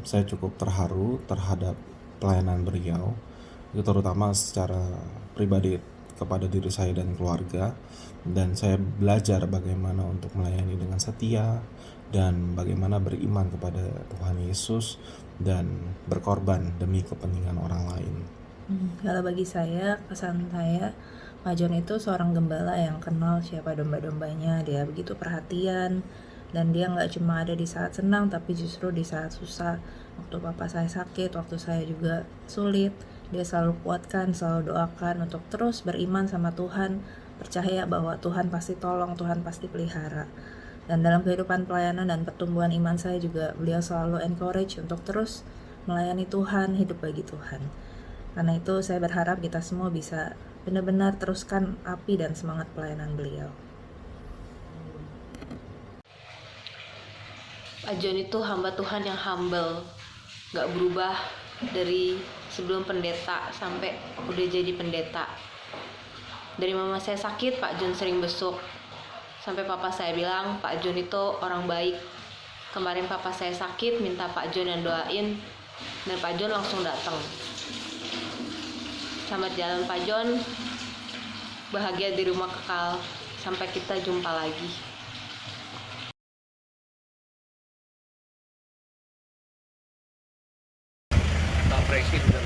Saya cukup terharu terhadap pelayanan beliau, itu terutama secara pribadi kepada diri saya dan keluarga, dan saya belajar bagaimana untuk melayani dengan setia dan bagaimana beriman kepada Tuhan Yesus dan berkorban demi kepentingan orang lain. Kalau bagi saya, kesan saya, Pak John itu seorang gembala yang kenal siapa domba-dombanya. Dia begitu perhatian, dan dia nggak cuma ada di saat senang, tapi justru di saat susah. Waktu papa saya sakit, waktu saya juga sulit, dia selalu kuatkan, selalu doakan untuk terus beriman sama Tuhan, percaya bahwa Tuhan pasti tolong, Tuhan pasti pelihara. Dan dalam kehidupan pelayanan dan pertumbuhan iman saya juga, beliau selalu encourage untuk terus melayani Tuhan, hidup bagi Tuhan. Karena itu saya berharap kita semua bisa benar-benar teruskan api dan semangat pelayanan beliau. Pak John itu hamba Tuhan yang humble, gak berubah dari sebelum pendeta sampai udah jadi pendeta. Dari mama saya sakit, Pak John sering besuk. Sampai papa saya bilang, Pak John itu orang baik. Kemarin papa saya sakit, minta Pak John yang doain, dan Pak John langsung datang. Selamat jalan Pak John, bahagia di rumah kekal, sampai kita jumpa lagi. Pak Presiden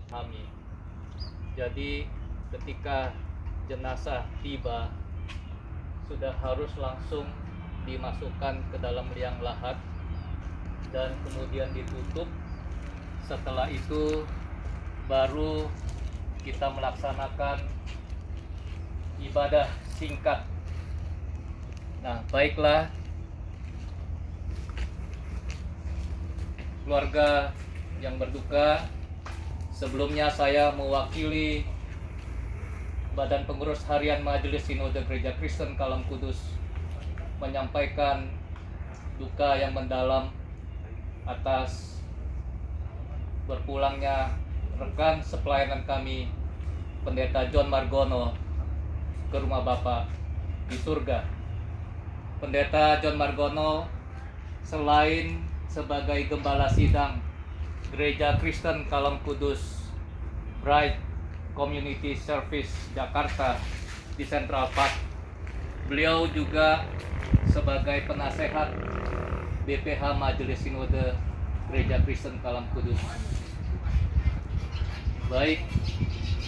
Amin. Jadi ketika jenazah tiba, sudah harus langsung dimasukkan ke dalam liang lahat dan kemudian ditutup. Setelah itu baru kita melaksanakan ibadah singkat. Nah, baiklah keluarga yang berduka, sebelumnya saya mewakili Badan Pengurus Harian Majelis Sinode Gereja Kristen Kalam Kudus menyampaikan duka yang mendalam atas berpulangnya rekan sepelayanan kami, Pendeta John Margono, ke rumah Bapa di surga. Pendeta John Margono selain sebagai gembala sidang Gereja Kristen Kalam Kudus Bright Community Service Jakarta di Central Park, beliau juga sebagai penasehat BPH Majelis Sinode Gereja Kristen Kalam Kudus. Baik,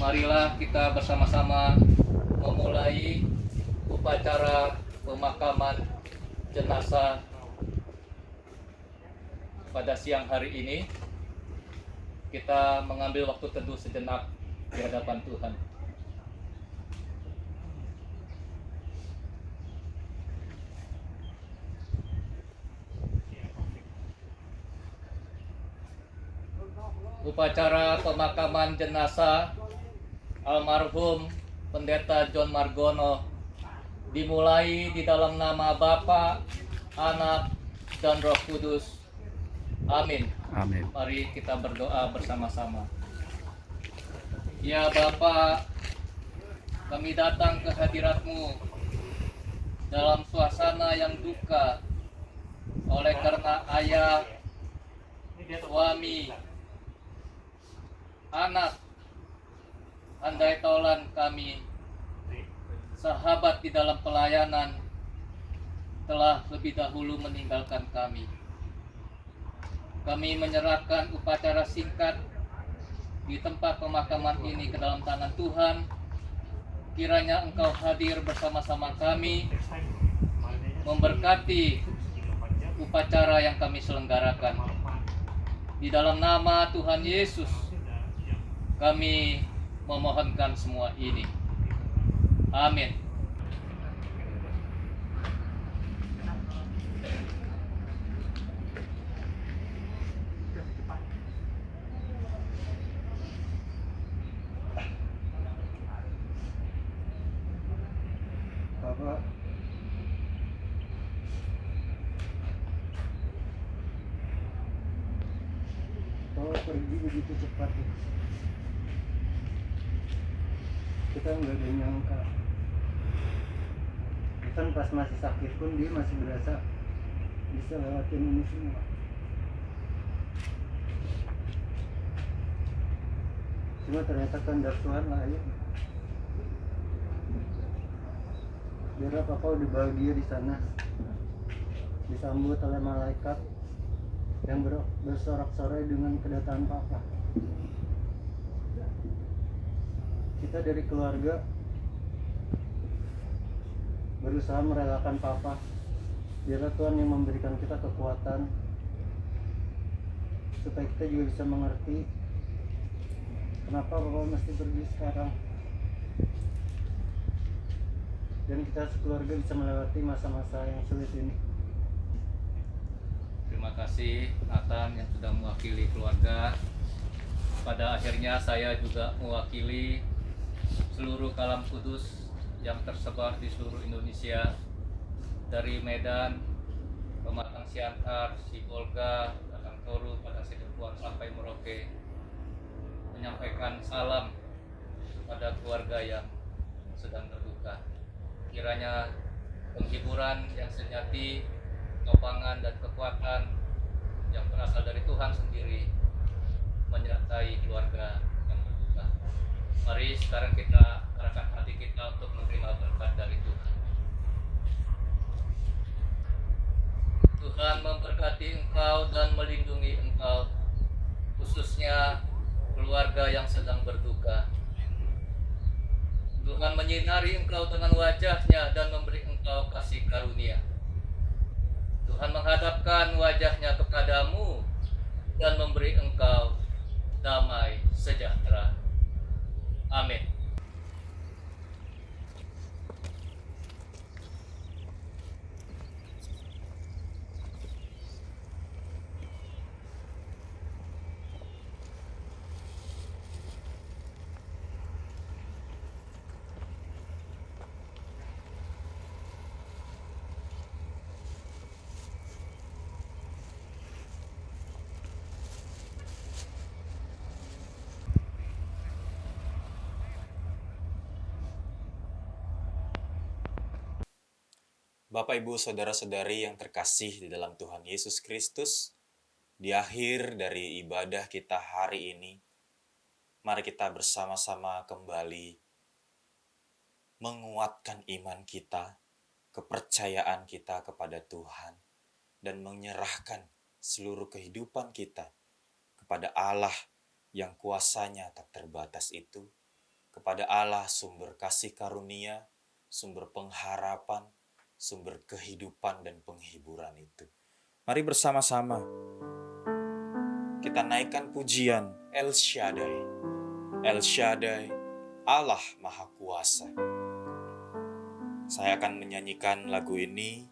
marilah kita bersama-sama memulai upacara pemakaman jenazah pada siang hari ini. Kita mengambil waktu teduh sejenak di hadapan Tuhan. Upacara pemakaman jenazah almarhum Pendeta John Margono dimulai di dalam nama Bapa, Anak, dan Roh Kudus. Amin. Amin. Mari kita berdoa bersama-sama. Ya Bapa, kami datang ke hadirat-Mu dalam suasana yang duka oleh karena ayah, suami, anak, andai taulan kami, sahabat di dalam pelayanan telah lebih dahulu meninggalkan kami. Kami menyerahkan upacara singkat di tempat pemakaman ini ke dalam tangan Tuhan. Kiranya Engkau hadir bersama-sama kami, memberkati upacara yang kami selenggarakan. Di dalam nama Tuhan Yesus, kami memohonkan semua ini. Amin. Bapak, kau pergi begitu cepat. Kita nggak ada nyangka. Kan pas masih sakit pun dia masih berasa bisa lewatin ini semua. Cuma ternyata kehendak Tuhan lain. Biar Papa udah bahagia di sana, disambut oleh malaikat yang bersorak-sorai dengan kedatangan Papa. Kita dari keluarga berusaha merelakan Papa. Biarlah Tuhan yang memberikan kita kekuatan supaya kita juga bisa mengerti kenapa Papa mesti pergi sekarang, dan kita sekeluarga bisa melewati masa-masa yang sulit ini. Terima kasih Nathan yang sudah mewakili keluarga. Pada akhirnya saya juga mewakili seluruh Kalam Kudus yang tersebar di seluruh Indonesia, dari Medan, Pematang Siantar, Sibolga, Batang Toru, pada Sidoarjo sampai Merauke, menyampaikan salam kepada keluarga yang sedang berduka. Kiranya penghiburan yang sejati, topangan dan kekuatan yang berasal dari Tuhan sendiri menyertai keluarga yang berduka. Mari sekarang kita arahkan hati kita untuk menerima berkat dari Tuhan. Tuhan memberkati engkau dan melindungi engkau, khususnya keluarga keluarga yang sedang berduka. Tuhan menyinari engkau dengan wajah-Nya dan memberi engkau kasih karunia. Tuhan menghadapkan wajah-Nya kepadamu dan memberi engkau damai sejahtera. Amin. Bapak, Ibu, Saudara-saudari yang terkasih di dalam Tuhan Yesus Kristus, di akhir dari ibadah kita hari ini, mari kita bersama-sama kembali menguatkan iman kita, kepercayaan kita kepada Tuhan, dan menyerahkan seluruh kehidupan kita kepada Allah yang kuasanya tak terbatas itu, kepada Allah sumber kasih karunia, sumber pengharapan, sumber kehidupan dan penghiburan itu. Mari bersama-sama kita naikkan pujian El Shaddai. El Shaddai, Allah Maha Kuasa. Saya akan menyanyikan lagu ini.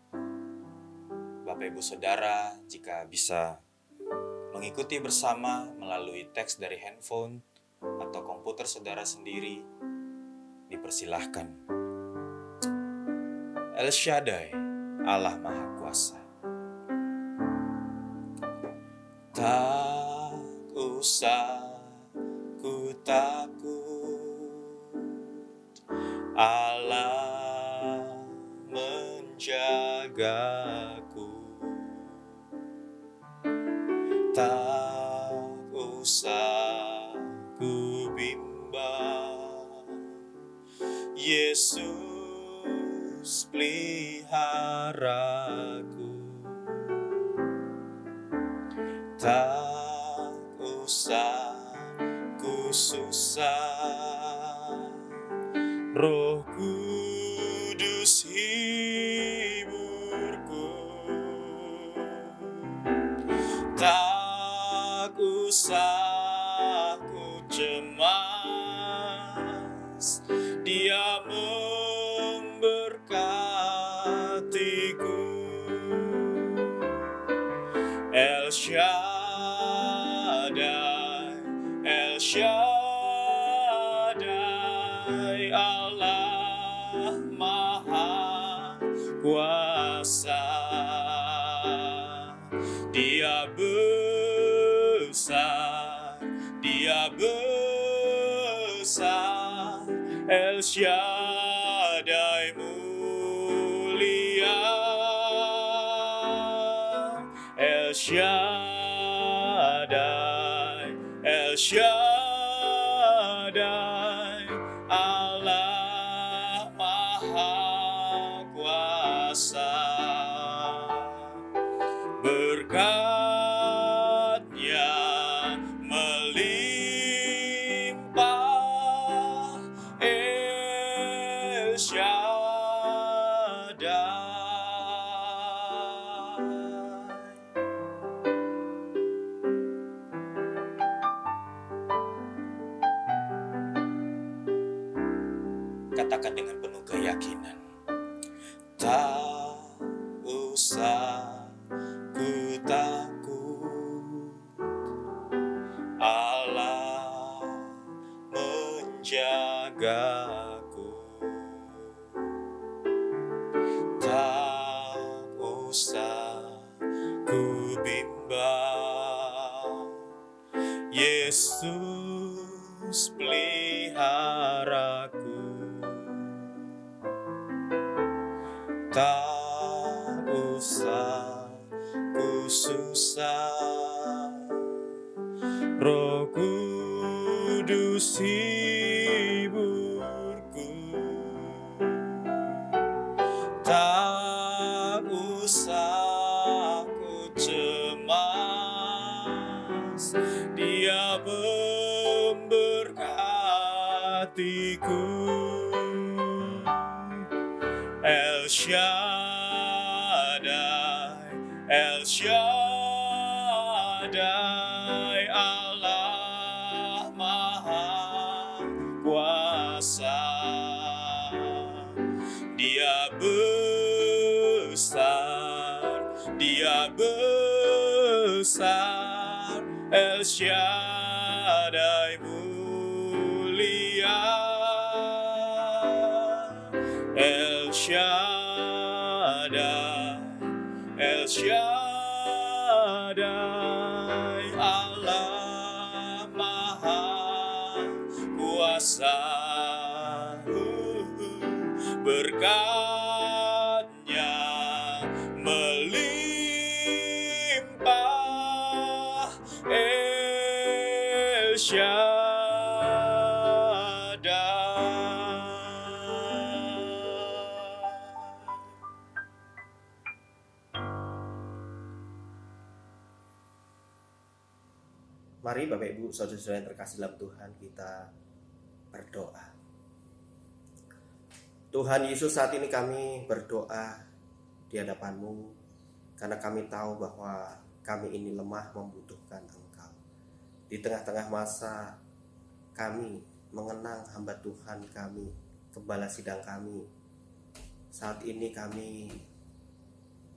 Bapak Ibu Saudara, jika bisa mengikuti bersama melalui teks dari handphone atau komputer saudara sendiri, dipersilahkan. El Shaddai, Allah Maha Kuasa. Tak usah ku takut, Allah menjagaku. Tak usah ku bimbang, Yesus peliharaku. Tak usah ku susah, Roh Kudus hiburku. Tak usah ku cemas, Dia memberkatiku. El Shaddai, El Shaddai, Allah Maha Kuasa. Dia besar, Dia besar, El Shaddai mulia, El Shaddai, El Shaddai, Allah Maha Kuasa. Berkat-Nya melimpah, El Shaddai. Katakan dengan penuh keyakinan, tak usah ku takut, Allah menjagaku. Tak usah ku bimbang, Yesus peliharaku. Tak usah ku susah, Roh Kudus hiburku. Tak usah ku cemas, Dia memberkatiku. memberkatiku. El Shaddai, El Shaddai, Allah Maha Kuasa. Dia besar, Dia besar, El Shaddai mulia, El Shaddai, El Shaddai, Allah Maha Kuasa. Berkat-Nya melimpah, El Mari Bapak Ibu, saudara-saudara yang terkasih dalam Tuhan, kita berdoa. Tuhan Yesus, saat ini kami berdoa di hadapan-Mu karena kami tahu bahwa kami ini lemah membutuhkan Engkau. Di tengah-tengah masa kami mengenang hamba Tuhan kami, gembala sidang kami. Saat ini kami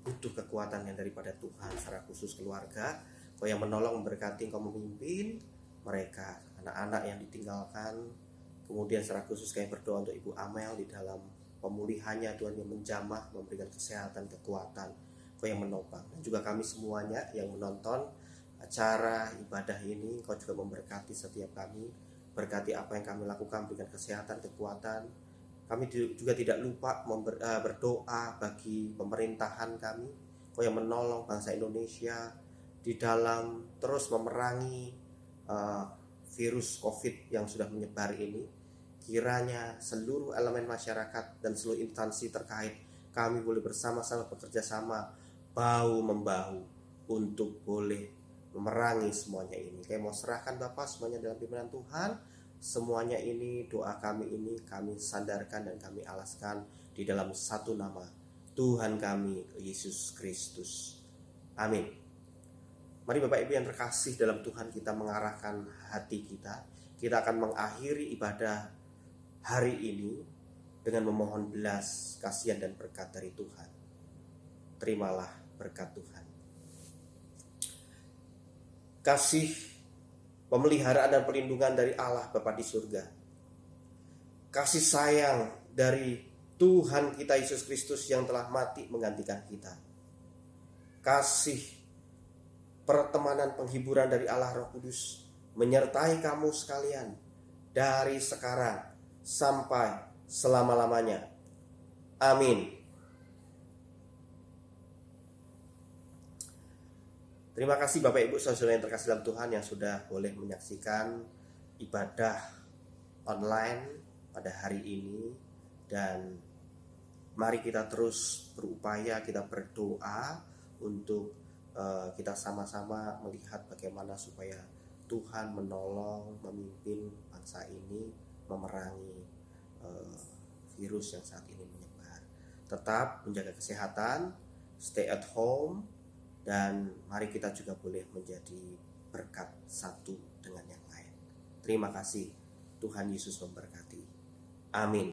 butuh kekuatan yang daripada Tuhan, secara khusus keluarga. Kau yang menolong, memberkati, Kau memimpin mereka, anak-anak yang ditinggalkan. Kemudian secara khusus kami berdoa untuk Ibu Amel di dalam pemulihannya, Tuhan yang menjamah, memberikan kesehatan, kekuatan, Kau yang menopang. Dan juga kami semuanya yang menonton acara ibadah ini, Kau juga memberkati setiap kami, berkati apa yang kami lakukan, berikan kesehatan, kekuatan. Kami juga tidak lupa berdoa bagi pemerintahan kami, Kau yang menolong bangsa Indonesia di dalam terus memerangi virus COVID yang sudah menyebar ini. Kiranya seluruh elemen masyarakat dan seluruh instansi terkait, kami boleh bersama-sama bekerja sama, bahu-membahu untuk boleh memerangi semuanya ini. Kami mau serahkan Bapak semuanya dalam pimpinan Tuhan. Semuanya ini, doa kami ini kami sandarkan dan kami alaskan di dalam satu nama, Tuhan kami Yesus Kristus. Amin. Mari Bapak Ibu yang terkasih dalam Tuhan, kita mengarahkan hati kita. Kita akan mengakhiri ibadah hari ini dengan memohon belas kasihan dan berkat dari Tuhan. Terimalah berkat Tuhan. Kasih, pemeliharaan dan perlindungan dari Allah Bapa di surga. Kasih sayang dari Tuhan kita Yesus Kristus yang telah mati menggantikan kita. Kasih, pertemanan, penghiburan dari Allah Roh Kudus menyertai kamu sekalian dari sekarang sampai selama-lamanya. Amin. Terima kasih Bapak Ibu saudara yang terkasih dalam Tuhan yang sudah boleh menyaksikan ibadah online pada hari ini. Dan mari kita terus berupaya, kita berdoa untuk kita sama-sama melihat bagaimana supaya Tuhan menolong, memimpin bangsa ini memerangi virus yang saat ini menyebar. Tetap menjaga kesehatan, stay at home, dan mari kita juga boleh menjadi berkat satu dengan yang lain. Terima kasih, Tuhan Yesus memberkati. Amin.